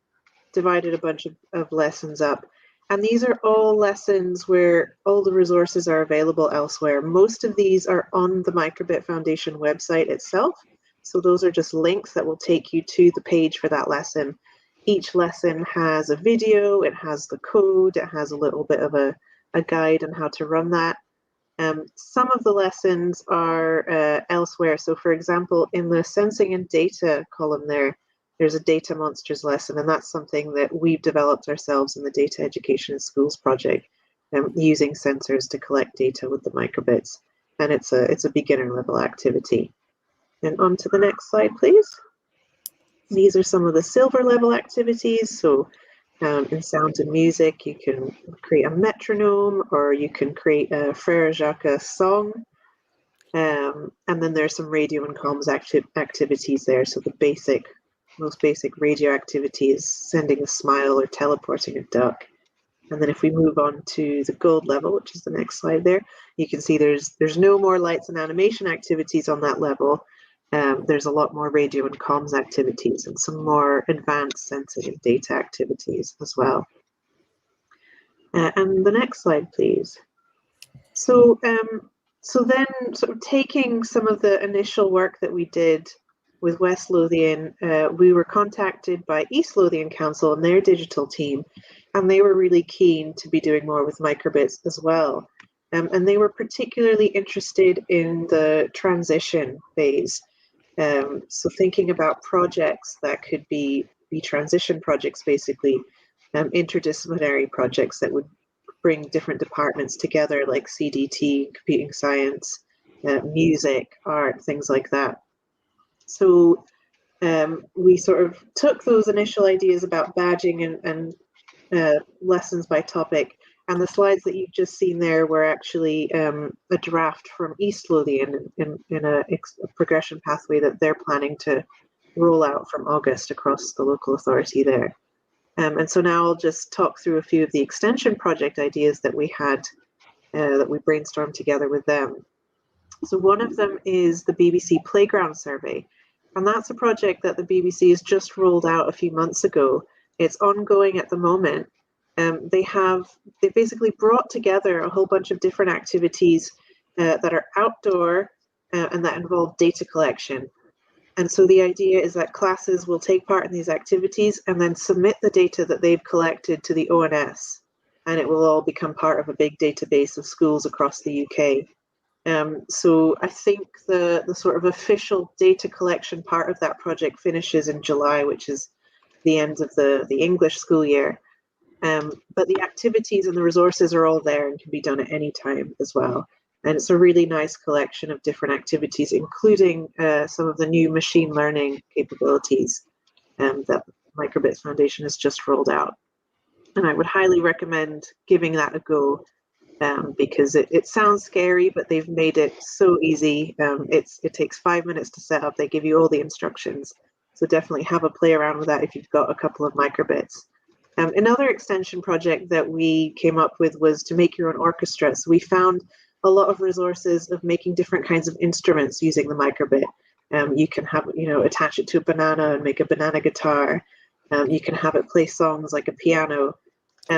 divided a bunch of lessons up. And these are all lessons where all the resources are available elsewhere. Most of these are on the Microbit Foundation website itself. So those are just links that will take you to the page for that lesson. Each lesson has a video, it has the code, it has a little bit of a guide on how to run that. Some of the lessons are elsewhere. So for example, in the sensing and data column there's a data monsters lesson, and that's something that we've developed ourselves in the Data Education in Schools project, using sensors to collect data with the microbits. And it's a beginner level activity. And on to the next slide, please. These are some of the silver level activities. So in sound and music, you can create a metronome, or you can create a Frere Jacques song. And then there's some radio and comms activities there. So the most basic radio activity is sending a smile or teleporting a duck. And then if we move on to the gold level, which is the next slide there, you can see there's no more lights and animation activities on that level. There's a lot more radio and comms activities and some more advanced sensing and data activities as well. And the next slide, please. So then sort of taking some of the initial work that we did with West Lothian, we were contacted by East Lothian Council and their digital team, and they were really keen to be doing more with microbits as well. And they were particularly interested in the transition phase. So thinking about projects that could be transition projects, basically, interdisciplinary projects that would bring different departments together, like CDT, computing science, music, art, things like that. So we sort of took those initial ideas about badging and lessons by topic, and the slides that you've just seen there were actually a draft from East Lothian in a progression pathway that they're planning to roll out from August across the local authority there. And so now I'll just talk through a few of the extension project ideas that we had, that we brainstormed together with them. So one of them is the BBC Playground Survey, and that's a project that the BBC has just rolled out a few months ago. It's ongoing at the moment. They basically brought together a whole bunch of different activities that are outdoor and that involve data collection. And so the idea is that classes will take part in these activities and then submit the data that they've collected to the ONS, and it will all become part of a big database of schools across the UK. So I think the sort of official data collection part of that project finishes in July, which is the end of the English school year. But the activities and the resources are all there and can be done at any time as well. And it's a really nice collection of different activities, including some of the new machine learning capabilities that Microbits Foundation has just rolled out. And I would highly recommend giving that a go, because it sounds scary, but they've made it so easy. It takes 5 minutes to set up. They give you all the instructions. So definitely have a play around with that if you've got a couple of microbits. Another extension project that we came up with was to make your own orchestra. So we found a lot of resources of making different kinds of instruments using the microbit. You can have, attach it to a banana and make a banana guitar. You can have it play songs like a piano.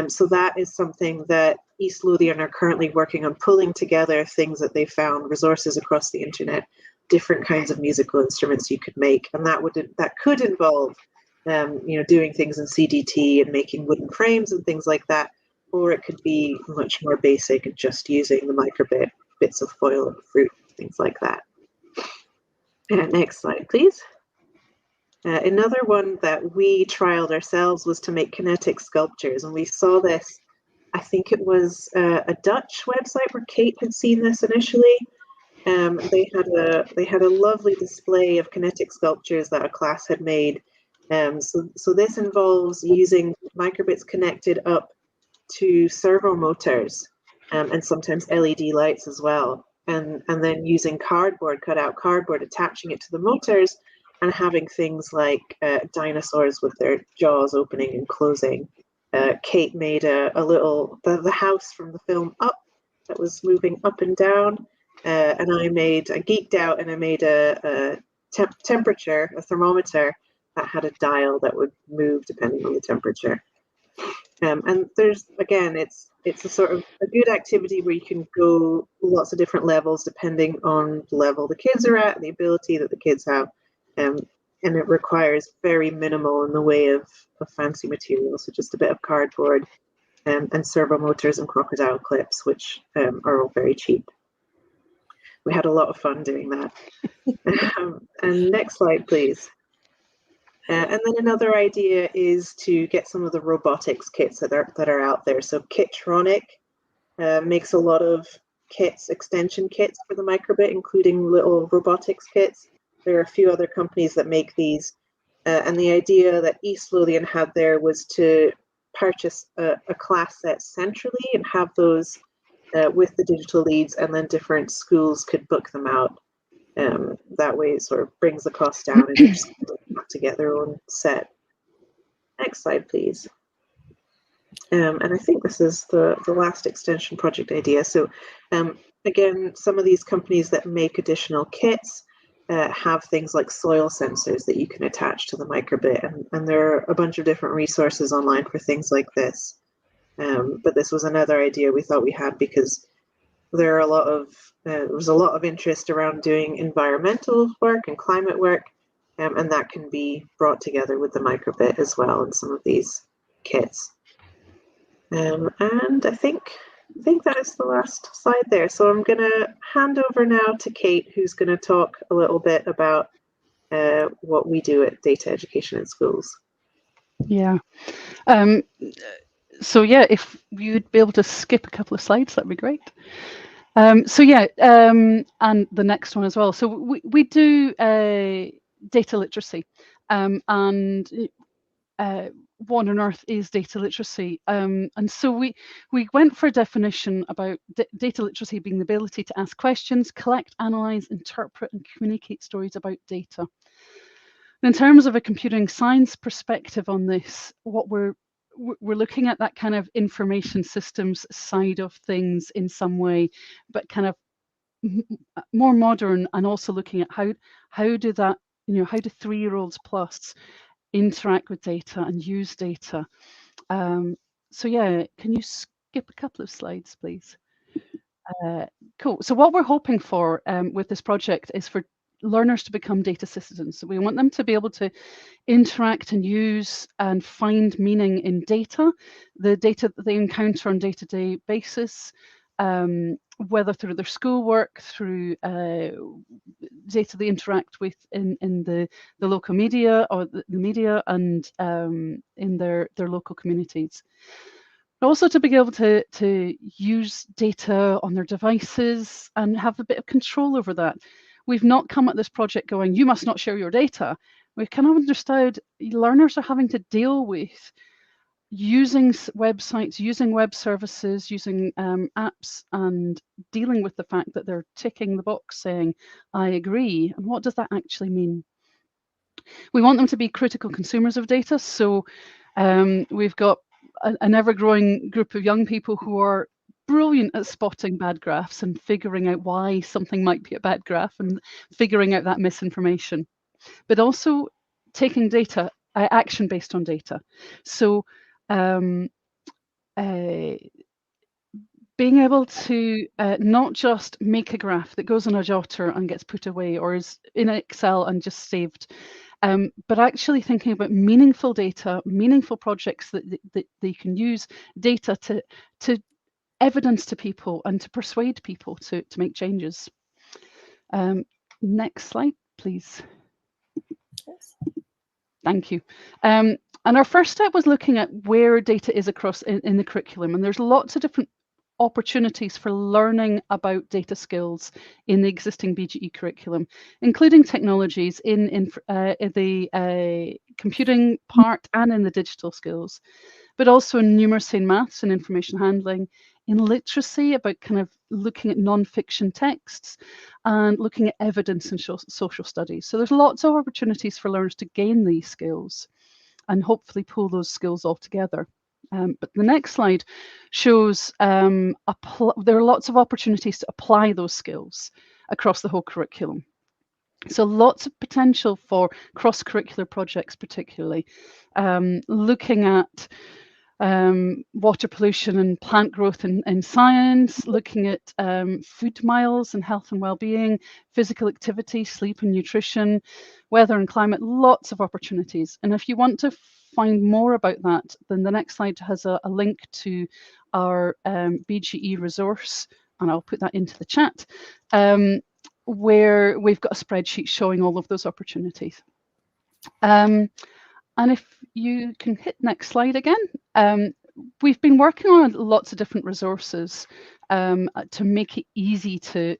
So that is something that East Lothian are currently working on, pulling together things that they found, resources across the internet, different kinds of musical instruments you could make, and that could involve, doing things in CDT and making wooden frames and things like that, or it could be much more basic and just using the microbit, bits of foil and fruit, things like that. Next slide, please. Another one that we trialed ourselves was to make kinetic sculptures, and we saw this, I think it was a Dutch website where Kate had seen this initially. They had a lovely display of kinetic sculptures that a class had made. So this involves using microbits connected up to servo motors, and sometimes LED lights as well, and then using cut out cardboard, attaching it to the motors, and having things like dinosaurs with their jaws opening and closing. Kate made the house from the film Up that was moving up and down, and I geeked out and I made a temperature, a thermometer that had a dial that would move depending on the temperature. And there's, again, it's a sort of a good activity where you can go lots of different levels depending on the level the kids are at, the ability that the kids have. And it requires very minimal in the way of fancy materials, so just a bit of cardboard and servo motors and crocodile clips, which are all very cheap. We had a lot of fun doing that. And next slide, please. And then another idea is to get some of the robotics kits that are out there. So Kitronic makes a lot of kits, extension kits for the microbit, including little robotics kits. There are a few other companies that make these, and the idea that East Lothian had there was to purchase a class set centrally and have those with the digital leads, and then different schools could book them out. That way it sort of brings the cost down and each school doesn't have to get their own set. Next slide, please. And I think this is the last extension project idea. So again, some of these companies that make additional kits have things like soil sensors that you can attach to the microbit, and there are a bunch of different resources online for things like this. But this was another idea we thought we had because there was a lot of interest around doing environmental work and climate work, and that can be brought together with the microbit as well in some of these kits. And I think that is the last slide there. So I'm going to hand over now to Kate, who's going to talk a little bit about what we do at Data Education in Schools. Yeah. So yeah, if you'd be able to skip a couple of slides, that'd be great. And the next one as well. So we do data literacy, and what on earth is data literacy? And so we went for a definition about data literacy being the ability to ask questions, collect, analyze, interpret, and communicate stories about data. And in terms of a computing science perspective on this, what we're looking at that kind of information systems side of things in some way, but kind of more modern, and also looking at how do 3-year-olds plus interact with data and use data. So yeah, can you skip a couple of slides, please? Cool. So what we're hoping for with this project is for learners to become data citizens. So we want them to be able to interact and use and find meaning in data, the data that they encounter on a day-to-day basis, whether through their schoolwork, through data they interact with in the local media or the media, and in their local communities. Also to be able to use data on their devices and have a bit of control over that. We've not come at this project going, you must not share your data. We've kind of understood learners are having to deal with using websites, using web services, using apps, and dealing with the fact that they're ticking the box saying, I agree. And what does that actually mean? We want them to be critical consumers of data. So we've got an ever-growing group of young people who are brilliant at spotting bad graphs and figuring out why something might be a bad graph and figuring out that misinformation, but also taking data, action based on data. So being able to not just make a graph that goes on a jotter and gets put away or is in Excel and just saved, but actually thinking about meaningful data, meaningful projects that they can use data to evidence to people and to persuade people to make changes. Next slide, please. Yes. Thank you. And our first step was looking at where data is across in the curriculum, and there's lots of different opportunities for learning about data skills in the existing BGE curriculum, including technologies in the computing part and in the digital skills, but also in numeracy and maths and information handling, in literacy about kind of looking at non-fiction texts and looking at evidence in social studies. So there's lots of opportunities for learners to gain these skills and hopefully pull those skills all together. But the next slide shows there are lots of opportunities to apply those skills across the whole curriculum. So lots of potential for cross-curricular projects, particularly looking at water pollution and plant growth in science, looking at food miles and health and well-being, physical activity, sleep and nutrition, weather and climate, lots of opportunities. And if you want to find more about that, then the next slide has a link to our BGE resource, and I'll put that into the chat, where we've got a spreadsheet showing all of those opportunities. And if you can hit next slide again, we've been working on lots of different resources to make it easy to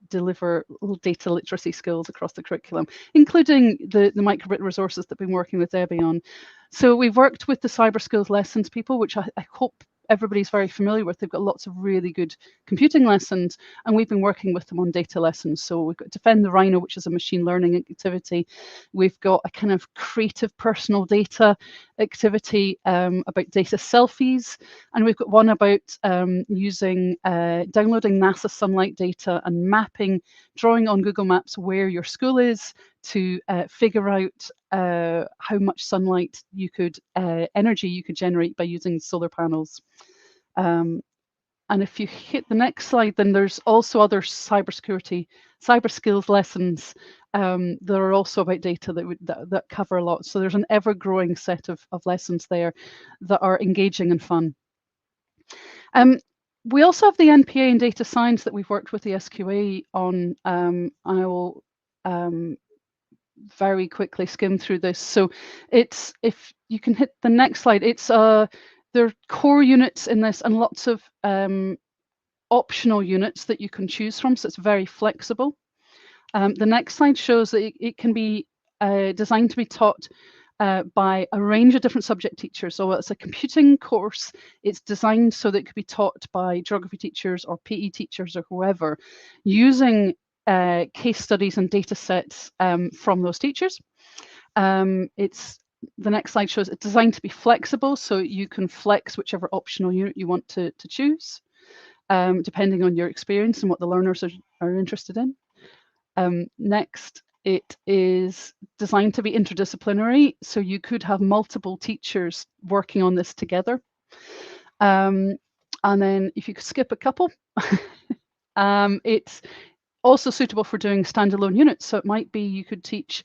deliver data literacy skills across the curriculum, including the microbit resources that we've been working with Debbie on. So we've worked with the cyber skills lessons people, which I hope everybody's very familiar with. They've got lots of really good computing lessons, and we've been working with them on data lessons. So we've got Defend the Rhino, which is a machine learning activity. We've got a kind of creative personal data activity about data selfies, and we've got one about using downloading NASA sunlight data and mapping, drawing on Google Maps where your school is to figure out how much sunlight you could, energy you could generate by using solar panels. And if you hit the next slide, then there's also other cyber skills lessons that are also about data that cover a lot. So there's an ever-growing set of lessons there that are engaging and fun. We also have the NPA in data science that we've worked with the SQA on. I will very quickly skim through this. So it's, if you can hit the next slide, it's there are core units in this and lots of optional units that you can choose from, so it's very flexible. The next slide shows that it can be designed to be taught by a range of different subject teachers. So it's a computing course. It's designed so that it could be taught by geography teachers or PE teachers or whoever, using case studies and data sets from those teachers. The next slide shows it's designed to be flexible, so you can flex whichever optional unit you want to choose, depending on your experience and what the learners are interested in. Next, it is designed to be interdisciplinary, so you could have multiple teachers working on this together. And then if you could skip a couple, it's also suitable for doing standalone units. So it might be you could teach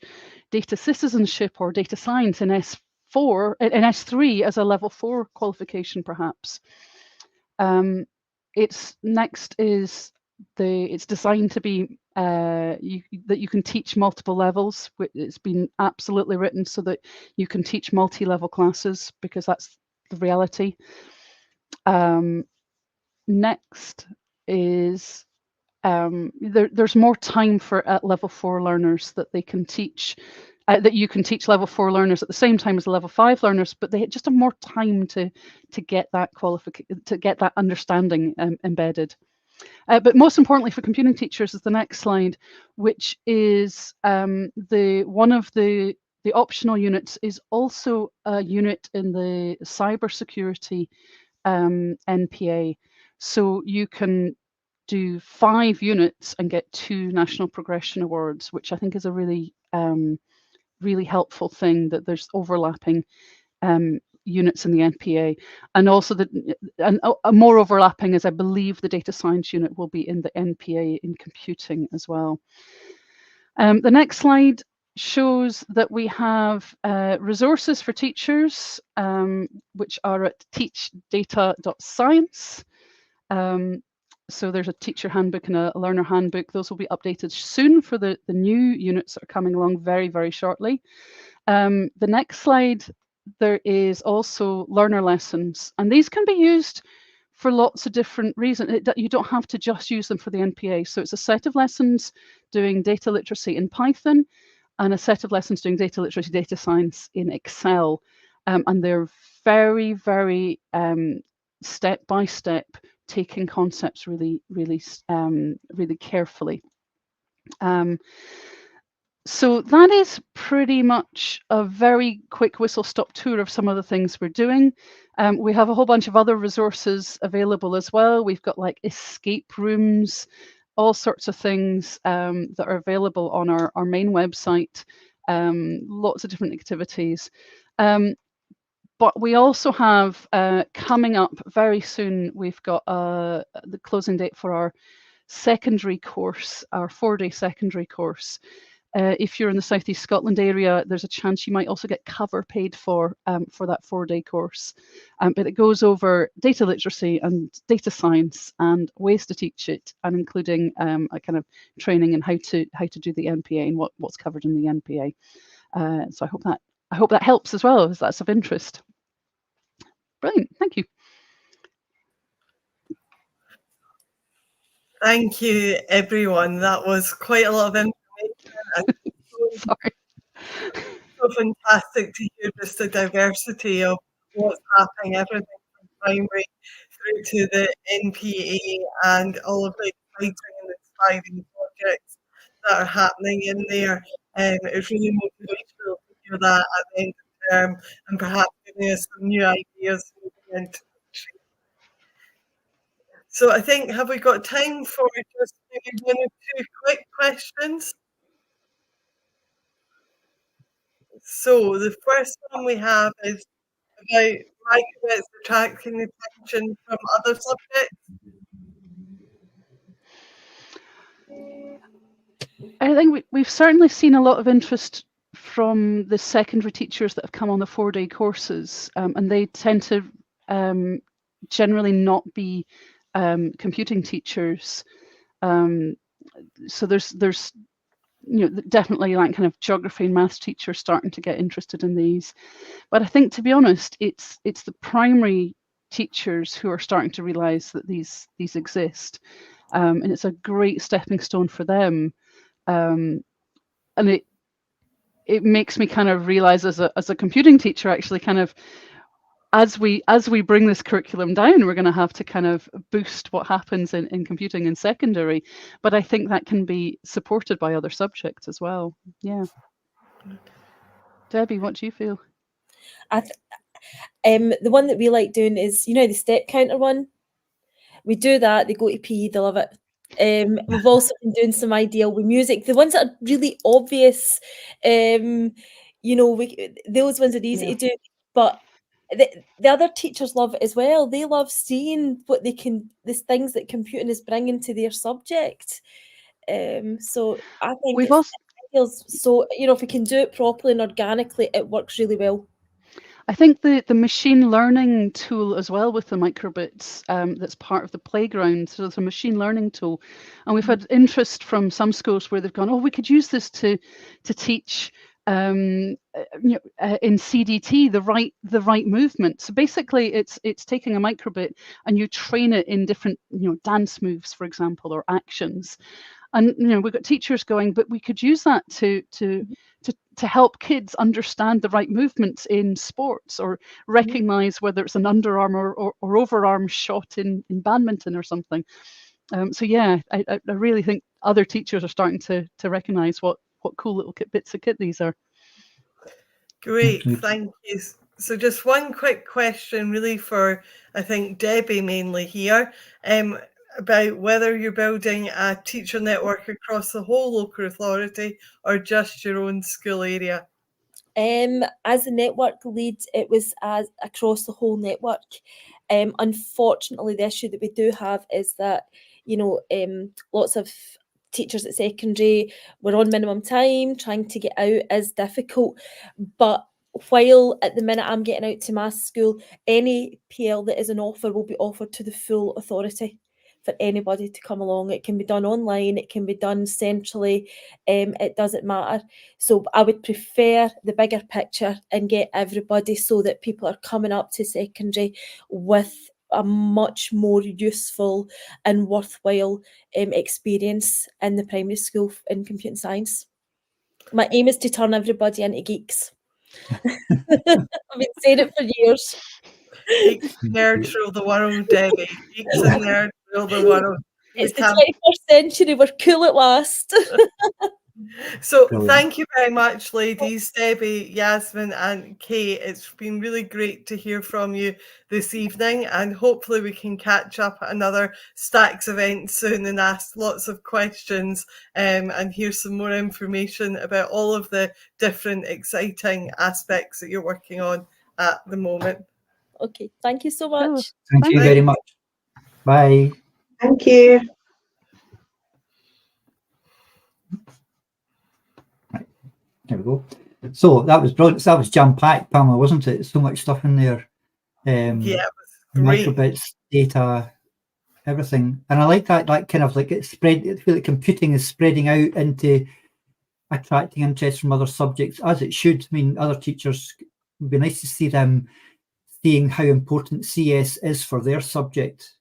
data citizenship or data science in S3 as a level 4 qualification, perhaps. it's next is it's designed to be that you can teach multiple levels. It's been absolutely written so that you can teach multi-level classes, because that's the reality. Next is there's more time for at level 4 learners that they can teach, that you can teach level 4 learners at the same time as level 5 learners, but they just have more time to get that to get that understanding embedded. But most importantly for computing teachers is the next slide, which is one of the optional units is also a unit in the cybersecurity NPA. So you can do 5 units and get 2 National Progression Awards, which I think is a really, really helpful thing, that there's overlapping units in the NPA, and also a more overlapping is, I believe, the data science unit will be in the NPA in computing as well. The next slide shows that we have resources for teachers, which are at teachdata.science. So there's a teacher handbook and a learner handbook. Those will be updated soon for the new units that are coming along very, very shortly. The next slide, there is also learner lessons, and these can be used for lots of different reasons. You don't have to just use them for the NPA. So it's a set of lessons doing data literacy in Python and a set of lessons doing data literacy, data science in Excel. And they're very, very step by step, taking concepts really, really, really carefully. So that is pretty much a very quick whistle-stop tour of some of the things we're doing. We have a whole bunch of other resources available as well. We've got like escape rooms, all sorts of things that are available on our main website, lots of different activities. But we also have, coming up very soon, we've got the closing date for our secondary course, our 4-day secondary course. If you're in the South East Scotland area, there's a chance you might also get cover paid for that 4-day course. But it goes over data literacy and data science and ways to teach it, and including a kind of training in how to do the NPA and what's covered in the NPA. So I hope that helps as well, if that's of interest. Brilliant, thank you. Thank you, everyone. That was quite a lot of information. And Sorry. so fantastic to hear just the diversity of what's happening, everything from primary through to the NPA and all of the exciting and inspiring projects that are happening in there. It's really motivational to hear that at the end of the term, and perhaps giving us some new ideas moving into the future. So I think, have we got time for just maybe 1 or 2 quick questions? So the first one we have is about microbits attracting attention from other subjects. I think we've certainly seen a lot of interest from the secondary teachers that have come on the 4-day courses, and they tend to generally not be computing teachers. So there's definitely like kind of geography and maths teachers starting to get interested in these. But I think, to be honest, it's the primary teachers who are starting to realise that these exist, and it's a great stepping stone for them. And it makes me kind of realise as a computing teacher, actually, kind of as we bring this curriculum down, we're going to have to kind of boost what happens in computing in secondary. But I think that can be supported by other subjects as well. Yeah. Debbie, what do you feel? The one that we like doing is, the step counter one. We do that, they go to PE, they love it. We've also been doing some ideal with music. The ones that are really obvious, those ones are easy to do, but the other teachers love it as well. They love seeing these things that computing is bringing to their subject. So I think if we can do it properly and organically, it works really well. I think the machine learning tool as well with the microbits, that's part of the playground. So it's a machine learning tool, and we've had interest from some schools where they've gone, oh, we could use this to teach in CDT the right movement. So basically, it's taking a microbit and you train it in different dance moves, for example, or actions. And we've got teachers going, but we could use that to help kids understand the right movements in sports, or recognize whether it's an underarm or overarm shot in badminton or something. So yeah, I really think other teachers are starting to recognize what cool little bits of kit these are. Great, thank you. So just one quick question really for, I think, Debbie mainly here, about whether you're building a teacher network across the whole local authority or just your own school area. As a network lead, it was across the whole network. Unfortunately, the issue that we do have is that, lots of teachers at secondary were on minimum time. Trying to get out is difficult. But while at the minute I'm getting out to my school, any PL that is an offer will be offered to the full authority for anybody to come along. It can be done online, it can be done centrally, it doesn't matter. So I would prefer the bigger picture and get everybody, so that people are coming up to secondary with a much more useful and worthwhile experience in the primary school in computing science. My aim is to turn everybody into geeks. I've been saying it for years. Geeks and nerds rule the world, Debbie. Geeks and nerds rule the world. It's the 21st century. We're cool at last. So thank you very much, ladies, Debbie, Jasmeen and Kate. It's been really great to hear from you this evening, and hopefully we can catch up at another STACS event soon and ask lots of questions and hear some more information about all of the different exciting aspects that you're working on at the moment. Okay, thank you so much. Thank you very much. Bye. Thank you. There we go. So that was brilliant. That was jam-packed, Pamela, wasn't it? So much stuff in there. Yeah, it was great. Microbits, data, everything. And I like that kind of like it's spread. I feel like computing is spreading out into attracting interest from other subjects, as it should. I mean, other teachers, it would be nice to see them seeing how important CS is for their subject,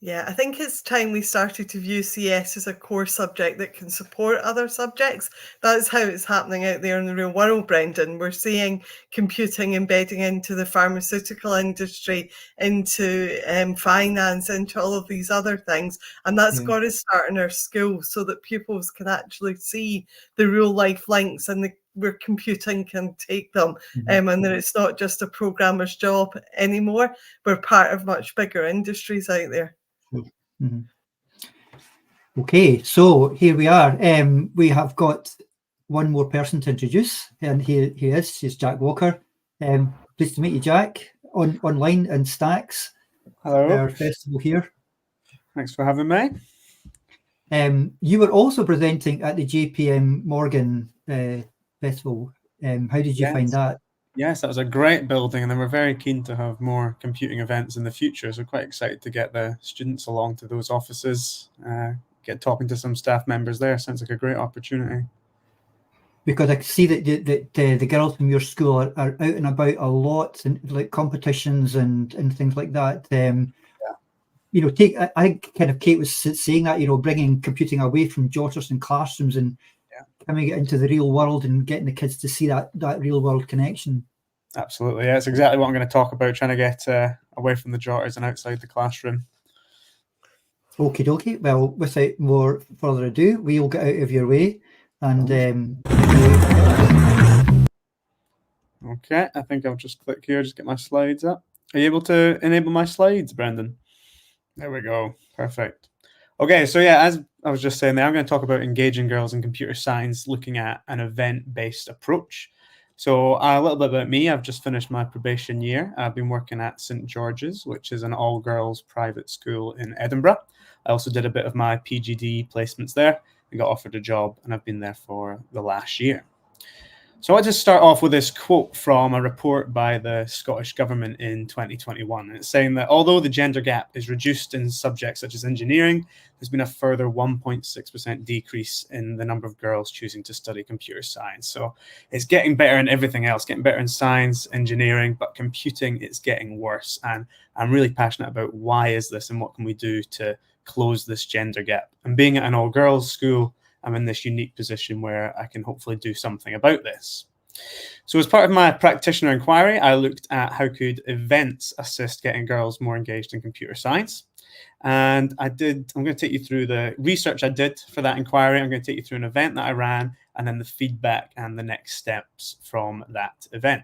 Yeah, I think it's time we started to view CS as a core subject that can support other subjects. That's how it's happening out there in the real world, Brendan. We're seeing computing embedding into the pharmaceutical industry, into finance, into all of these other things. And that's got to start in our schools so that pupils can actually see the real life links and where computing can take them, and that it's not just a programmer's job anymore. We're part of much bigger industries out there. Okay, so here we are. We have got one more person to introduce, and he is. He's Jack Walker. Pleased to meet you, Jack, online and STACS. Hello. Our festival here. Thanks for having me. You were also presenting at the JPM Morgan festival. How did you find that? Yes, that was a great building, and they were very keen to have more computing events in the future. So quite excited to get the students along to those offices, get talking to some staff members there. Sounds like a great opportunity. Because I see that the girls from your school are out and about a lot, and like competitions and things like that. I think kind of Kate was saying that, bringing computing away from jotters and classrooms and coming it into the real world and getting the kids to see that real world connection. Absolutely, yeah, it's exactly what I'm going to talk about, trying to get away from the jotters and outside the classroom. Okie dokie. Well, without more further ado, we'll get out of your way and okay, I think I'll just click here, just get my slides up. Are you able to enable my slides, Brendan? There we go. Perfect. Okay, so yeah, as I was just saying there, I'm going to talk about engaging girls in computer science, looking at an event-based approach. So a little bit about me. I've just finished my probation year. I've been working at St George's, which is an all-girls private school in Edinburgh. I also did a bit of my PGD placements there and got offered a job, and I've been there for the last year. So I want to start off with this quote from a report by the Scottish Government in 2021. And it's saying that although the gender gap is reduced in subjects such as engineering, there's been a further 1.6% decrease in the number of girls choosing to study computer science. So it's getting better in everything else, getting better in science, engineering, but computing, it's getting worse. And I'm really passionate about why is this and what can we do to close this gender gap. And being at an all-girls school, I'm in this unique position where I can hopefully do something about this. So as part of my practitioner inquiry, I looked at how could events assist getting girls more engaged in computer science. And I'm going to take you through the research I did for that inquiry. I'm going to take you through an event that I ran and then the feedback and the next steps from that event.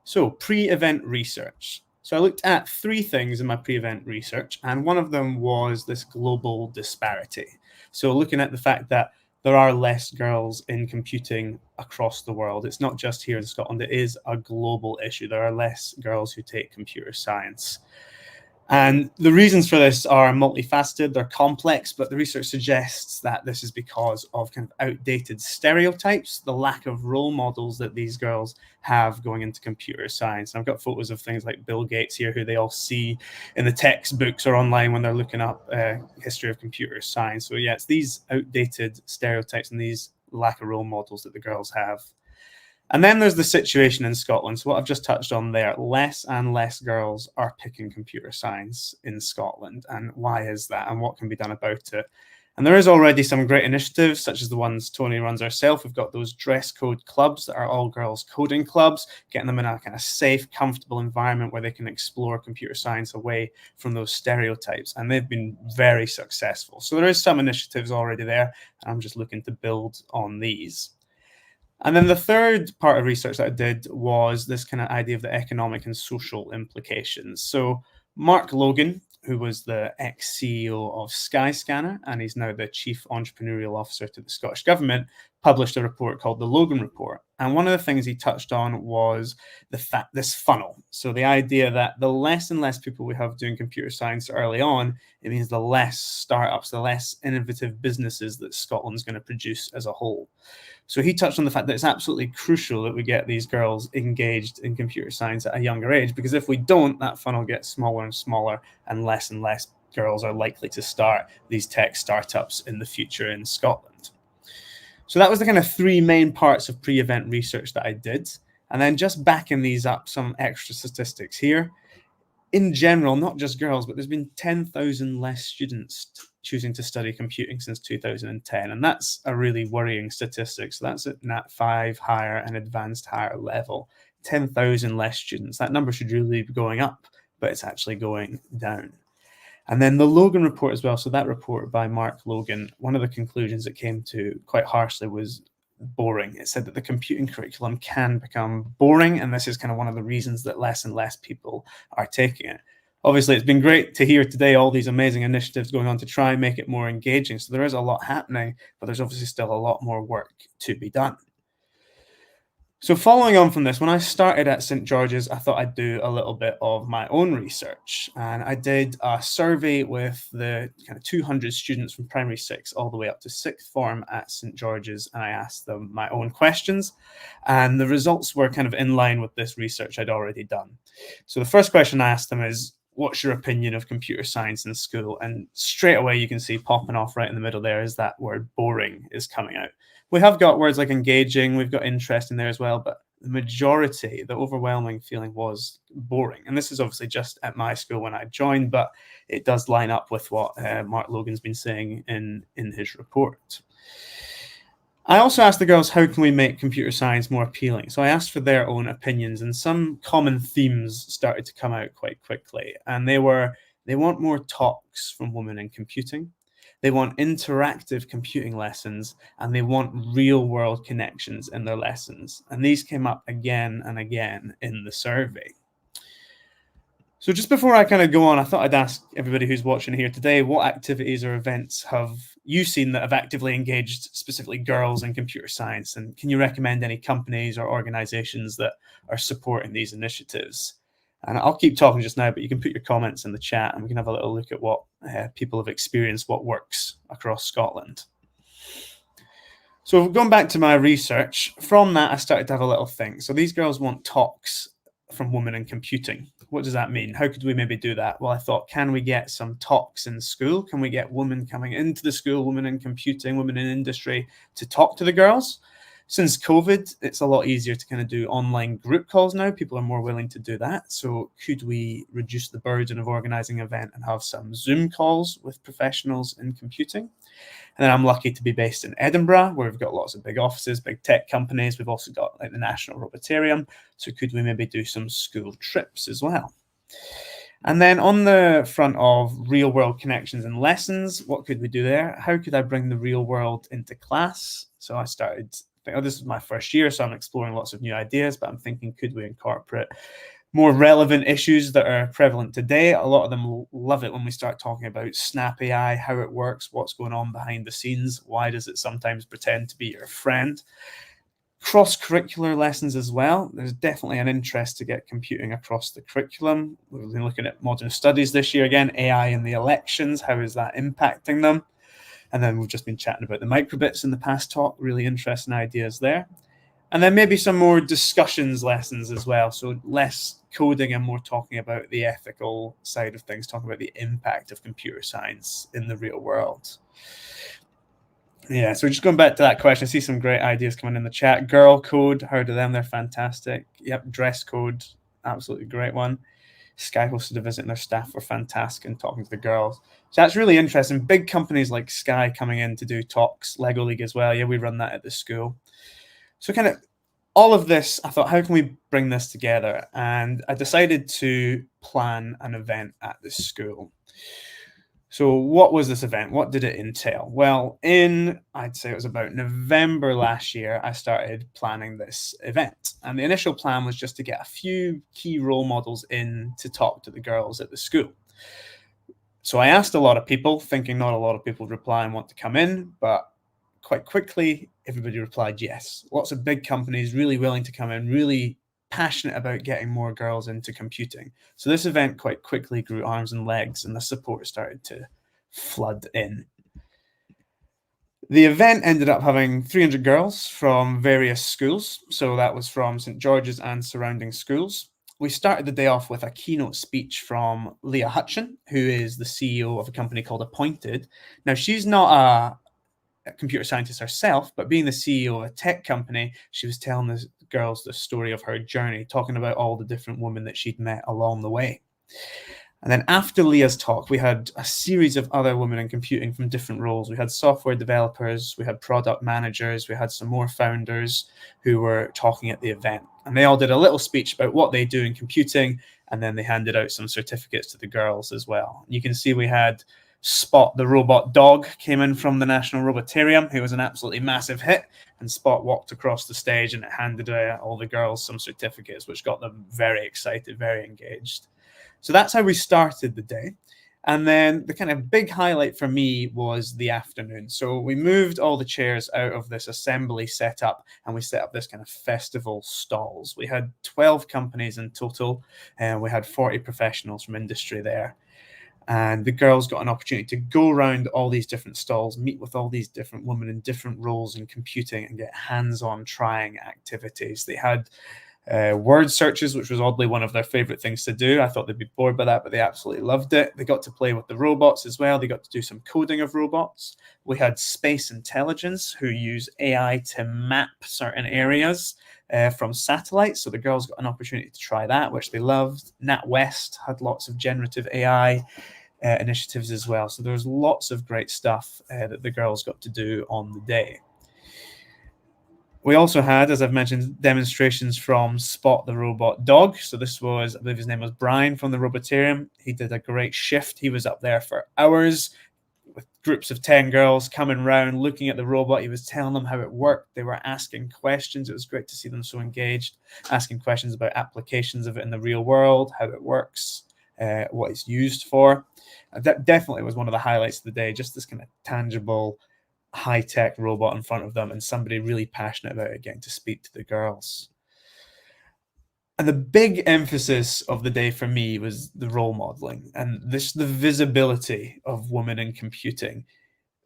So pre-event research. So I looked at 3 things in my pre-event research, and one of them was this global disparity. So looking at the fact that there are less girls in computing across the world. It's not just here in Scotland, it is a global issue. There are less girls who take computer science. And the reasons for this are multifaceted, they're complex, but the research suggests that this is because of kind of outdated stereotypes, the lack of role models that these girls have going into computer science. And I've got photos of things like Bill Gates here, who they all see in the textbooks or online when they're looking up history of computer science. So yeah, it's these outdated stereotypes and these lack of role models that the girls have. And then there's the situation in Scotland. So what I've just touched on there, less and less girls are picking computer science in Scotland. And why is that? And what can be done about it? And there is already some great initiatives, such as the ones Tony runs herself. We've got those dress code clubs that are all girls coding clubs, getting them in a kind of safe, comfortable environment where they can explore computer science away from those stereotypes. And they've been very successful. So there is some initiatives already there. And I'm just looking to build on these. And then the third part of research that I did was this kind of idea of the economic and social implications. So Mark Logan, who was the ex-CEO of Skyscanner, and he's now the Chief Entrepreneurial Officer to the Scottish Government, published a report called the Logan Report. And one of the things he touched on was this funnel. So the idea that the less and less people we have doing computer science early on, it means the less startups, the less innovative businesses that Scotland's going to produce as a whole. So he touched on the fact that it's absolutely crucial that we get these girls engaged in computer science at a younger age, because if we don't, that funnel gets smaller and smaller and less girls are likely to start these tech startups in the future in Scotland. So that was the kind of 3 main parts of pre-event research that I did. And then just backing these up, some extra statistics here. In general, not just girls, but there's been 10,000 less students choosing to study computing since 2010. And that's a really worrying statistic. So that's at Nat 5 higher and advanced higher level. 10,000 less students. That number should really be going up, but it's actually going down. And then the Logan report as well. So that report by Mark Logan, one of the conclusions it came to quite harshly was boring. It said that the computing curriculum can become boring, and this is kind of one of the reasons that less and less people are taking it. Obviously, it's been great to hear today all these amazing initiatives going on to try and make it more engaging. So there is a lot happening, but there's obviously still a lot more work to be done. So following on from this, when I started at St George's, I thought I'd do a little bit of my own research. And I did a survey with the kind of 200 students from primary 6 all the way up to 6th form at St George's. And I asked them my own questions. And the results were kind of in line with this research I'd already done. So the first question I asked them is, what's your opinion of computer science in school? And straight away, you can see popping off right in the middle there is that word boring is coming out. We have got words like engaging, we've got interest in there as well, but the majority, the overwhelming feeling was boring. And this is obviously just at my school when I joined, but it does line up with what Mark Logan's been saying in his report. I also asked the girls, how can we make computer science more appealing? So I asked for their own opinions, and some common themes started to come out quite quickly. And they want more talks from women in computing. They want interactive computing lessons, and they want real-world connections in their lessons. And these came up again and again in the survey. So just before I kind of go on, I thought I'd ask everybody who's watching here today, what activities or events have you seen that have actively engaged specifically girls in computer science? And can you recommend any companies or organizations that are supporting these initiatives? And I'll keep talking just now, but you can put your comments in the chat and we can have a little look at what people have experienced, what works across Scotland. So going back to my research, from that I started to have a little think. So these girls want talks from women in computing. What does that mean? How could we maybe do that? Well, I thought, can we get some talks in school? Can we get women coming into the school, women in computing, women in industry, to talk to the girls? Since COVID, it's a lot easier to kind of do online group calls now. People are more willing to do that. So could we reduce the burden of organizing an event and have some Zoom calls with professionals in computing? And then I'm lucky to be based in Edinburgh, where we've got lots of big offices, big tech companies. We've also got like the National Robotarium. So could we maybe do some school trips as well? And then on the front of real world connections and lessons, what could we do there? How could I bring the real world into class? So I started thinking, oh, this is my first year, so I'm exploring lots of new ideas, but I'm thinking, could we incorporate more relevant issues that are prevalent today? A lot of them love it when we start talking about Snap AI, how it works, what's going on behind the scenes, why does it sometimes pretend to be your friend? Cross-curricular lessons as well. There's definitely an interest to get computing across the curriculum. We've been looking at modern studies this year again, AI in the elections, how is that impacting them? And then we've just been chatting about the microbits in the past talk, really interesting ideas there. And then maybe some more discussions lessons as well. So less coding and more talking about the ethical side of things, talking about the impact of computer science in the real world. Yeah, so just going back to that question, I see some great ideas coming in the chat. Girl code, heard of them, they're fantastic. Yep, dress code, absolutely great one. Sky hosted a visit and their staff were fantastic in talking to the girls. So that's really interesting. Big companies like Sky coming in to do talks, Lego League as well. Yeah, we run that at the school. So kind of all of this, I thought, how can we bring this together? And I decided to plan an event at the school. So what was this event? What did it entail? Well, I'd say it was about November last year, I started planning this event. And the initial plan was just to get a few key role models in to talk to the girls at the school. So I asked a lot of people, thinking not a lot of people would reply and want to come in, but quite quickly, everybody replied yes. Lots of big companies really willing to come in, really passionate about getting more girls into computing. So this event quite quickly grew arms and legs, and the support started to flood in. The event ended up having 300 girls from various schools. So that was from St. George's and surrounding schools. We started the day off with a keynote speech from Leah Hutchin, who is the CEO of a company called Appointed. Now, she's not a computer scientist herself, but being the CEO of a tech company, she was telling the girls the story of her journey, talking about all the different women that she'd met along the way. And then after Leah's talk, we had a series of other women in computing from different roles. We had software developers, we had product managers, we had some more founders who were talking at the event. And they all did a little speech about what they do in computing, and then they handed out some certificates to the girls as well. You can see we had Spot the robot dog came in from the National Robotarium, who was an absolutely massive hit, and Spot walked across the stage and it handed all the girls some certificates, which got them very excited, very engaged. So that's how we started the day. And then the kind of big highlight for me was the afternoon. So we moved all the chairs out of this assembly setup and we set up this kind of festival stalls. We had 12 companies in total, and we had 40 professionals from industry there. And the girls got an opportunity to go around all these different stalls, meet with all these different women in different roles in computing, and get hands-on trying activities. They had word searches, which was oddly one of their favorite things to do. I thought they'd be bored by that, but they absolutely loved it. They got to play with the robots as well. They got to do some coding of robots. We had space intelligence, who use AI to map certain areas from satellites. So the girls got an opportunity to try that, which they loved. NatWest had lots of generative AI initiatives as well. So there's lots of great stuff that the girls got to do on the day. We also had, as I've mentioned, demonstrations from Spot the robot dog. So this was, I believe his name was Brian from the Robotarium. He did a great shift. He was up there for hours with groups of 10 girls coming around, looking at the robot. He was telling them how it worked. They were asking questions. It was great to see them so engaged, asking questions about applications of it in the real world, how it works, what it's used for. That definitely was one of the highlights of the day, just this kind of tangible, high-tech robot in front of them and somebody really passionate about it getting to speak to the girls. And the big emphasis of the day for me was the role modeling and the visibility of women in computing.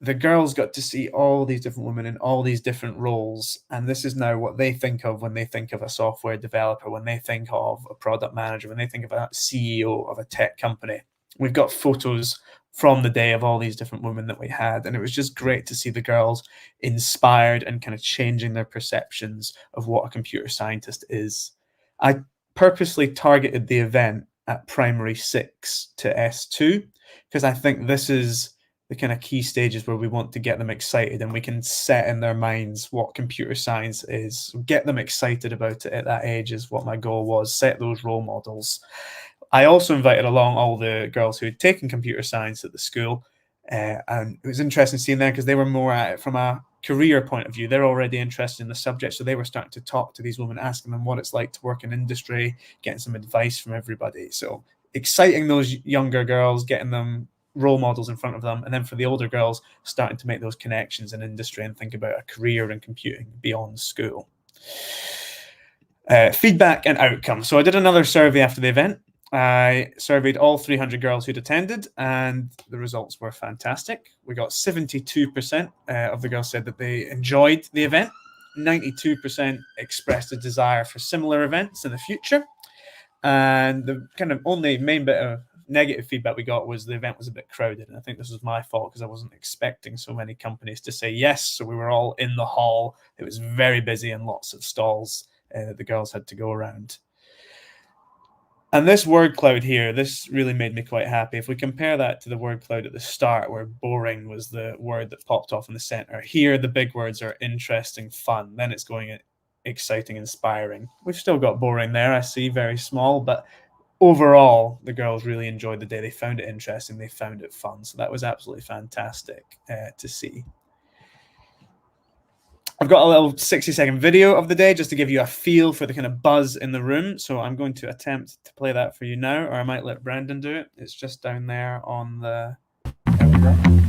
the girls got to see all these different women in all these different roles. And this is now what they think of when they think of a software developer, when they think of a product manager, when they think of a CEO of a tech company. We've got photos from the day of all these different women that we had. And it was just great to see the girls inspired and kind of changing their perceptions of what a computer scientist is. I purposely targeted the event at primary 6 to S2, because I think this is the kind of key stages where we want to get them excited and we can set in their minds what computer science is. Get them excited about it at that age is what my goal was, set those role models. I also invited along all the girls who had taken computer science at the school, and it was interesting seeing them because they were more at it from a career point of view. They're already interested in the subject, so they were starting to talk to these women, asking them what it's like to work in industry, getting some advice from everybody. So exciting those younger girls, getting them role models in front of them, and then for the older girls starting to make those connections in industry and think about a career in computing beyond school. Feedback and outcome. So I did another survey after the event. I surveyed all 300 girls who'd attended, and the results were fantastic. We got 72% of the girls said that they enjoyed the event. 92% expressed a desire for similar events in the future. And the kind of only main bit of negative feedback we got was the event was a bit crowded. And I think this was my fault because I wasn't expecting so many companies to say yes. So we were all in the hall. It was very busy and lots of stalls that the girls had to go around. And this word cloud here, this really made me quite happy. If we compare that to the word cloud at the start, where boring was the word that popped off in the center, here the big words are interesting, fun. Then it's going exciting, inspiring. We've still got boring there, I see, very small, but overall, the girls really enjoyed the day. They found it interesting. They found it fun. So that was absolutely fantastic to see. I've got a little 60-second video of the day just to give you a feel for the kind of buzz in the room. So I'm going to attempt to play that for you now, or I might let Brendan do it. It's just down there on the... There we go.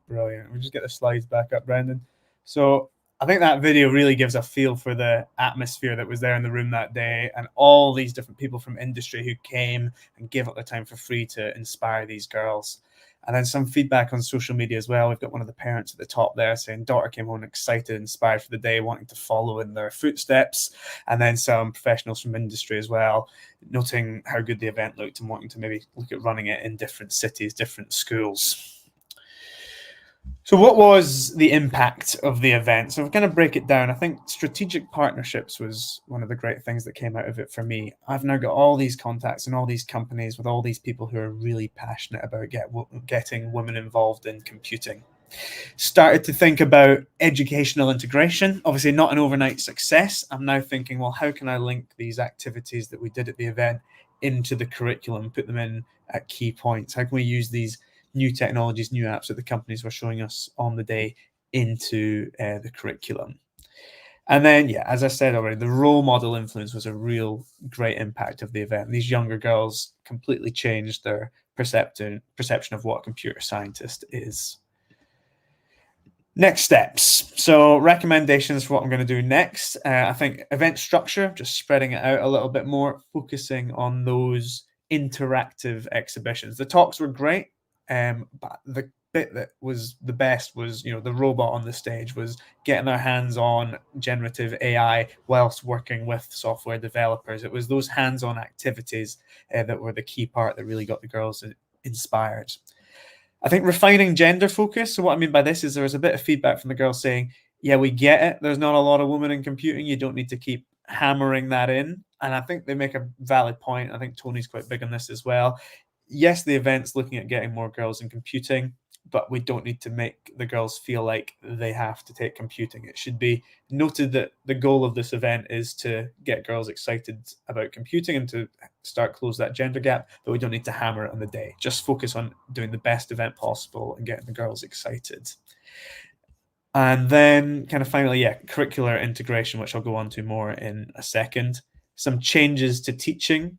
Brilliant. We'll just get the slides back up, Brendan. So I think that video really gives a feel for the atmosphere that was there in the room that day, and all these different people from industry who came and gave up their time for free to inspire these girls. And then some feedback on social media as well. We've got one of the parents at the top there saying daughter came home excited, inspired for the day, wanting to follow in their footsteps. And then some professionals from industry as well, noting how good the event looked and wanting to maybe look at running it in different cities, different schools. So what was the impact of the event? So we're going to break it down. I think strategic partnerships was one of the great things that came out of it for me. I've now got all these contacts and all these companies with all these people who are really passionate about getting women involved in computing. Started to think about educational integration, obviously not an overnight success. I'm now thinking, well, how can I link these activities that we did at the event into the curriculum, put them in at key points? How can we use these new technologies, new apps that the companies were showing us on the day into the curriculum? And then, yeah, as I said already, the role model influence was a real great impact of the event. These younger girls completely changed their perception of what a computer scientist is. Next steps. So recommendations for what I'm going to do next. I think event structure, just spreading it out a little bit more, focusing on those interactive exhibitions. The talks were great. But the bit that was the best was, you know, the robot on the stage was getting their hands on generative AI whilst working with software developers. It was those hands-on activities that were the key part that really got the girls inspired. I think refining gender focus. So what I mean by this is there was a bit of feedback from the girls saying yeah, we get it. There's not a lot of women in computing. You don't need to keep hammering that in. And I think they make a valid point. I think Tony's quite big on this as well. Yes, the event's looking at getting more girls in computing, but we don't need to make the girls feel like they have to take computing. It should be noted that the goal of this event is to get girls excited about computing and to start close that gender gap, but we don't need to hammer it on the day. Just focus on doing the best event possible and getting the girls excited. And then kind of finally, curricular integration, which I'll go on to more in a second. Some changes to teaching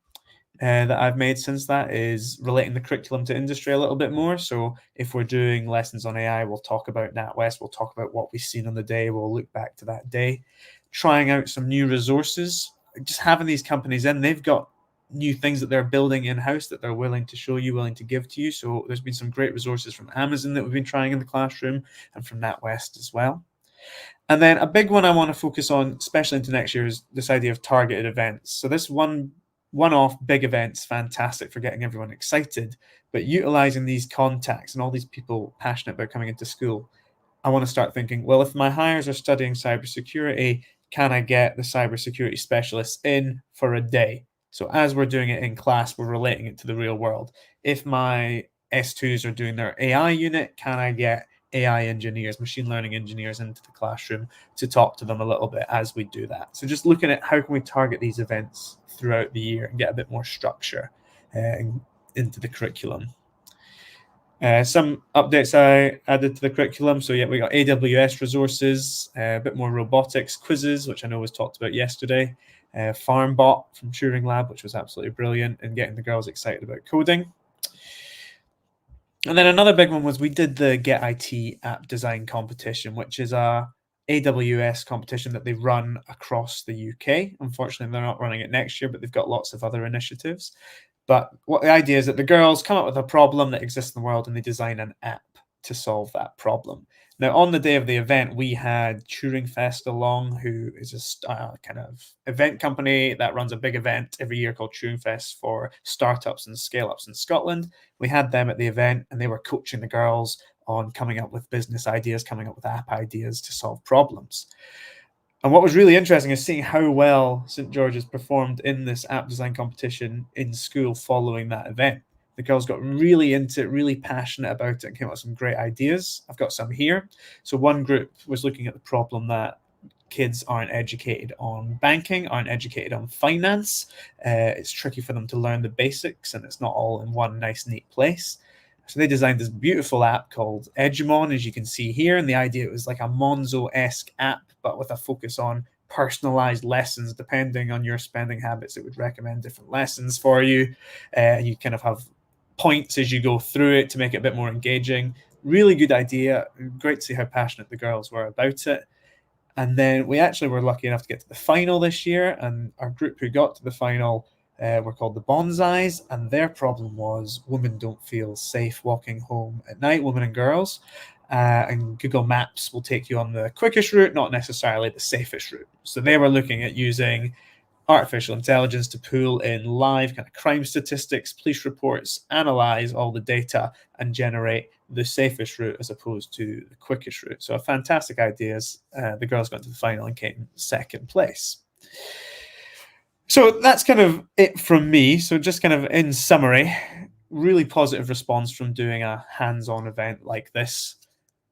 that I've made since that is relating the curriculum to industry a little bit more. So if we're doing lessons on AI, we'll talk about NatWest, we'll talk about what we've seen on the day, we'll look back to that day. Trying out some new resources, just having these companies in, they've got new things that they're building in-house that they're willing to show you, willing to give to you. So there's been some great resources from Amazon that we've been trying in the classroom and from NatWest as well. And then a big one I want to focus on, especially into next year, is this idea of targeted events. So this one-off big events, fantastic for getting everyone excited, but utilizing these contacts and all these people passionate about coming into school, I want to start thinking, well, if my hires are studying cybersecurity, can I get the cybersecurity specialists in for a day? So as we're doing it in class, we're relating it to the real world. If my S2s are doing their AI unit, can I get AI engineers, machine learning engineers into the classroom to talk to them a little bit as we do that? So just looking at how can we target these events throughout the year and get a bit more structure into the curriculum. Some updates I added to the curriculum. So we got AWS resources, a bit more robotics quizzes, which I know was talked about yesterday. FarmBot from Turing Lab, which was absolutely brilliant in getting the girls excited about coding. And then another big one was we did the Get IT app design competition, which is a AWS competition that they run across the UK. Unfortunately, they're not running it next year, but they've got lots of other initiatives. But what the idea is that the girls come up with a problem that exists in the world and they design an app to solve that problem. Now, on the day of the event, we had Turing Fest along, who is a kind of event company that runs a big event every year called Turing Fest for startups and scale-ups in Scotland. We had them at the event and they were coaching the girls on coming up with business ideas, coming up with app ideas to solve problems. And what was really interesting is seeing how well St. George's performed in this app design competition in school following that event. The girls got really into it, really passionate about it, and came up with some great ideas. I've got some here. So one group was looking at the problem that kids aren't educated on banking, aren't educated on finance. It's tricky for them to learn the basics, and it's not all in one nice, neat place. So they designed this beautiful app called Edgemon, as you can see here. And the idea was like a Monzo-esque app, but with a focus on personalized lessons. Depending on your spending habits, it would recommend different lessons for you. You kind of have points as you go through it to make it a bit more engaging. Really good idea. Great to see how passionate the girls were about it. And then we actually were lucky enough to get to the final this year. And our group who got to the final were called the Bonsais, and their problem was women don't feel safe walking home at night, women and girls. And Google Maps will take you on the quickest route, not necessarily the safest route. So they were looking at using artificial intelligence to pull in live kind of crime statistics, police reports, analyze all the data, and generate the safest route as opposed to the quickest route. So fantastic ideas. The girls got to the final and came second place. So that's kind of it from me. So just kind of in summary, really positive response from doing a hands-on event like this.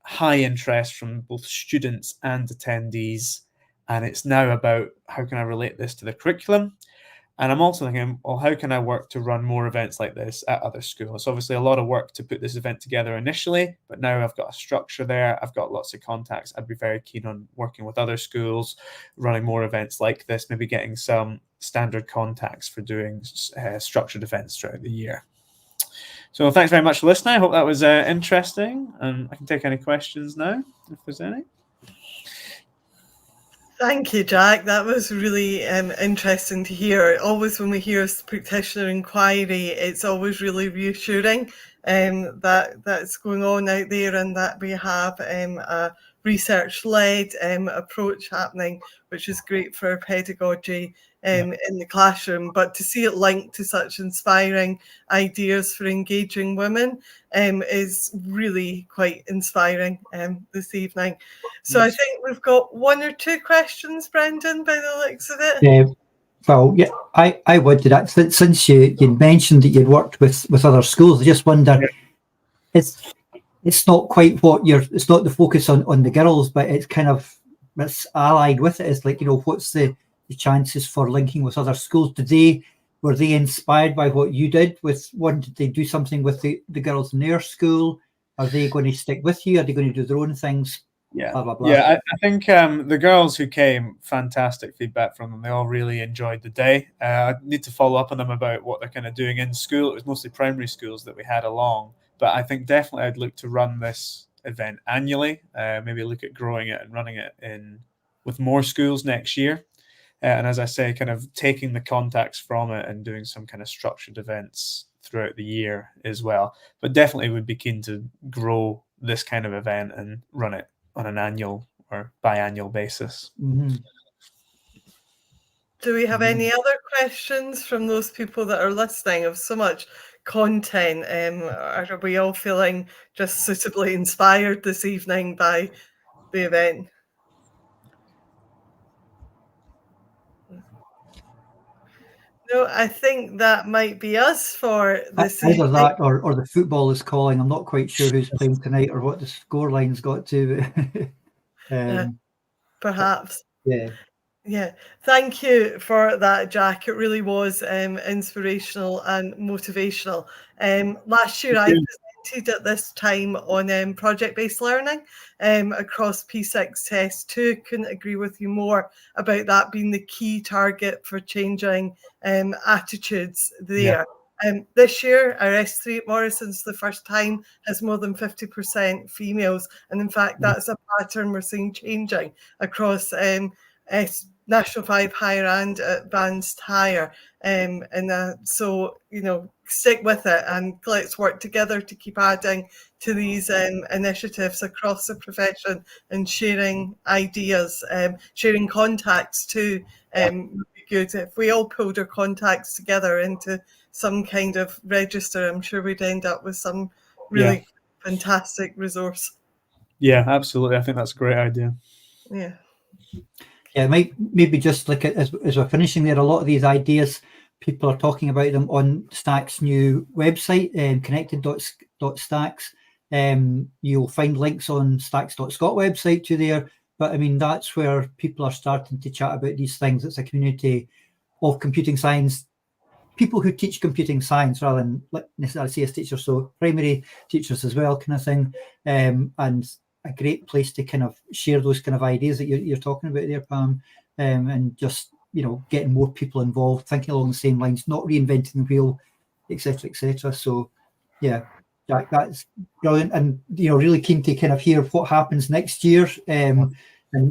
High interest from both students and attendees. And it's now about how can I relate this to the curriculum? And I'm also thinking, well, how can I work to run more events like this at other schools? It's obviously a lot of work to put this event together initially, but now I've got a structure there. I've got lots of contacts. I'd be very keen on working with other schools, running more events like this, maybe getting some standard contacts for doing structured events throughout the year. So thanks very much for listening. I hope that was interesting. And I can take any questions now, if there's any. Thank you, Jack. That was really interesting to hear. Always when we hear practitioner inquiry, it's always really reassuring that that's going on out there and that we have a research-led approach happening, which is great for pedagogy in the classroom, but to see it linked to such inspiring ideas for engaging women is really quite inspiring this evening. So I think we've got one or two questions, Brendan, by the looks of it. Well, yeah, I wanted that since you mentioned that you'd worked with other schools. I just wonder, it's not quite it's not the focus on the girls, but it's kind of it's allied with it. It's like, you know, what's the chances for linking with other schools? Were they inspired by what you did? Did they do something with the girls in their school? Are they going to stick with you? Are they going to do their own things? Yeah, blah, blah, blah. Yeah. I think the girls who came, fantastic feedback from them. They all really enjoyed the day. I need to follow up on them about what they're kind of doing in school. It was mostly primary schools that we had along, but I think definitely I'd look to run this event annually. Maybe look at growing it and running it with more schools next year. And as I say, kind of taking the contacts from it and doing some kind of structured events throughout the year as well. But definitely would be keen to grow this kind of event and run it on an annual or biannual basis. Mm-hmm. Do we have any other questions from those people that are listening of so much content? Are we all feeling just suitably inspired this evening by the event? No, I think that might be us for this evening. Either that or the football is calling. I'm not quite sure who's playing tonight or what the scoreline's got to. Perhaps. Yeah. Thank you for that, Jack. It really was inspirational and motivational. Last year I presented at this time on project-based learning across P6 Test 2. Couldn't agree with you more about that being the key target for changing attitudes there. This year, our S3 at Morrison's the first time has more than 50% females. And in fact, that's a pattern we're seeing changing across National 5 Higher and Advanced Higher. So, you know, stick with it and let's work together to keep adding to these initiatives across the profession and sharing ideas, sharing contacts too. Would be good. If we all pulled our contacts together into some kind of register, I'm sure we'd end up with some really fantastic resource. Yeah, absolutely. I think that's a great idea. Yeah, maybe just like as we're finishing there, a lot of these ideas, people are talking about them on STACS' new website, connected.stacs. You'll find links on stacs.scot website to there. But I mean, that's where people are starting to chat about these things. It's a community of computing science, people who teach computing science rather than necessarily CS teachers, so primary teachers as well, kind of thing. And a great place to kind of share those kind of ideas that you're talking about there, Pam, and just, you know, getting more people involved, thinking along the same lines, not reinventing the wheel, etc., etc. So, yeah, Jack, that's brilliant, and you know, really keen to kind of hear what happens next year, and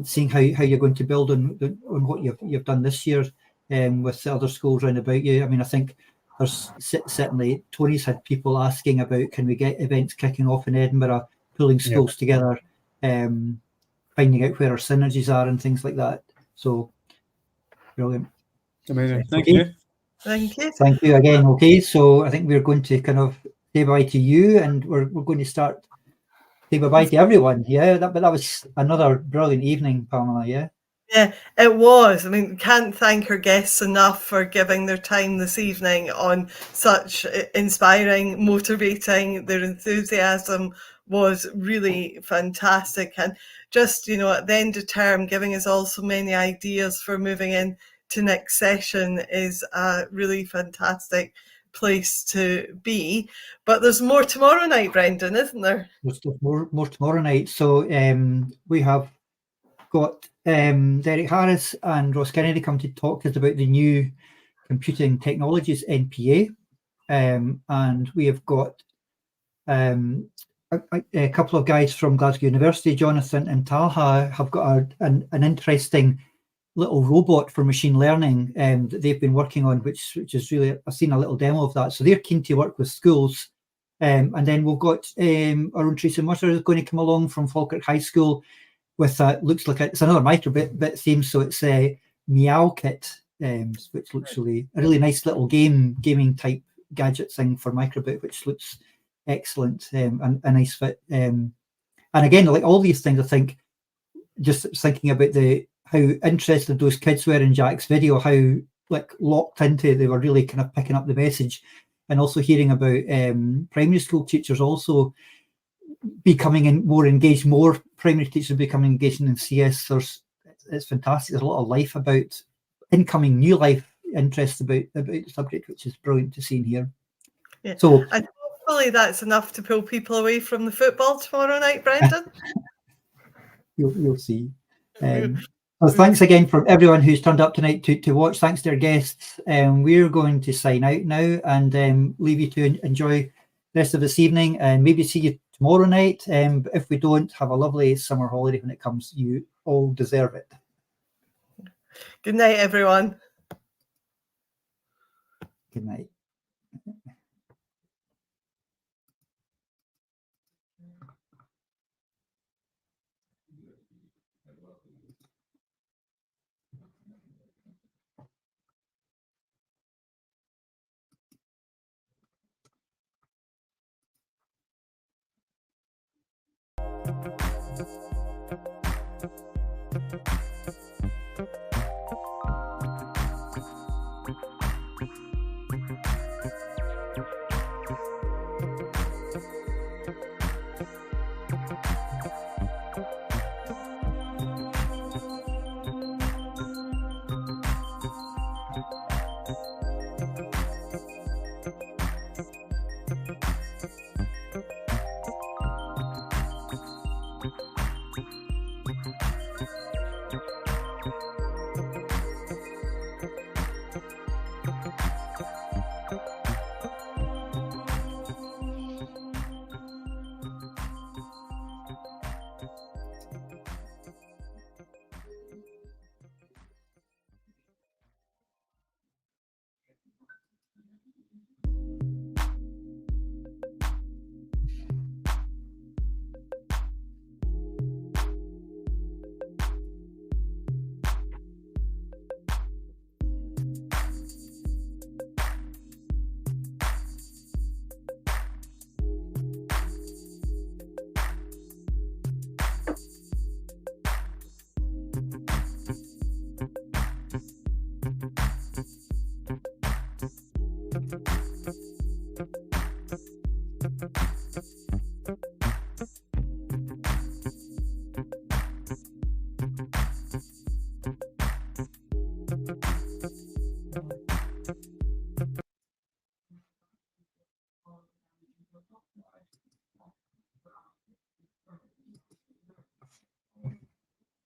seeing how you're going to build on what you've done this year, with the other schools round about you. I mean, I think there's certainly Tony's had people asking about, can we get events kicking off in Edinburgh, pulling schools together, finding out where our synergies are and things like that. So brilliant. Amazing. Thank you. Thank you again. Okay, so I think we're going to kind of say bye to you, and we're going to start say bye to everyone. But that was another brilliant evening, Pamela. Yeah, it was. I mean, can't thank our guests enough for giving their time this evening on such inspiring, motivating. Their enthusiasm was really fantastic. And just, you know, at the end of term, giving us all so many ideas for moving in to next session is a really fantastic place to be. But there's more tomorrow night, Brendan, isn't there? There's more tomorrow night. So we have got Derek Harris and Ross Kennedy come to talk to us about the new Computing Technologies NPA, and we have got a couple of guys from Glasgow University, Jonathan and Talha, have got an interesting little robot for machine learning that they've been working on, which is really, I've seen a little demo of that. So they're keen to work with schools. And then we've got our own Tracy Mutter is going to come along from Falkirk High School with looks like it's another microbit theme, so it's a Meow Kit, which looks a really nice little gaming type gadget thing for microboot, which looks excellent, and a nice fit. And again, like all these things, I think just thinking about how interested those kids were in Jack's video, how like locked into they were really kind of picking up the message, and also hearing about primary school teachers also becoming more engaged, more primary teachers becoming engaged in CS. It's fantastic. There's a lot of life about incoming new life interest about the subject, which is brilliant to see in here. Yeah. So, and hopefully that's enough to pull people away from the football tomorrow night, Brendan. You'll see. Well, thanks again for everyone who's turned up tonight to watch. Thanks to our guests. We're going to sign out now and leave you to enjoy the rest of this evening, and maybe see you tomorrow night. But if we don't, have a lovely summer holiday when it comes. You all deserve it. Good night, everyone. Good night.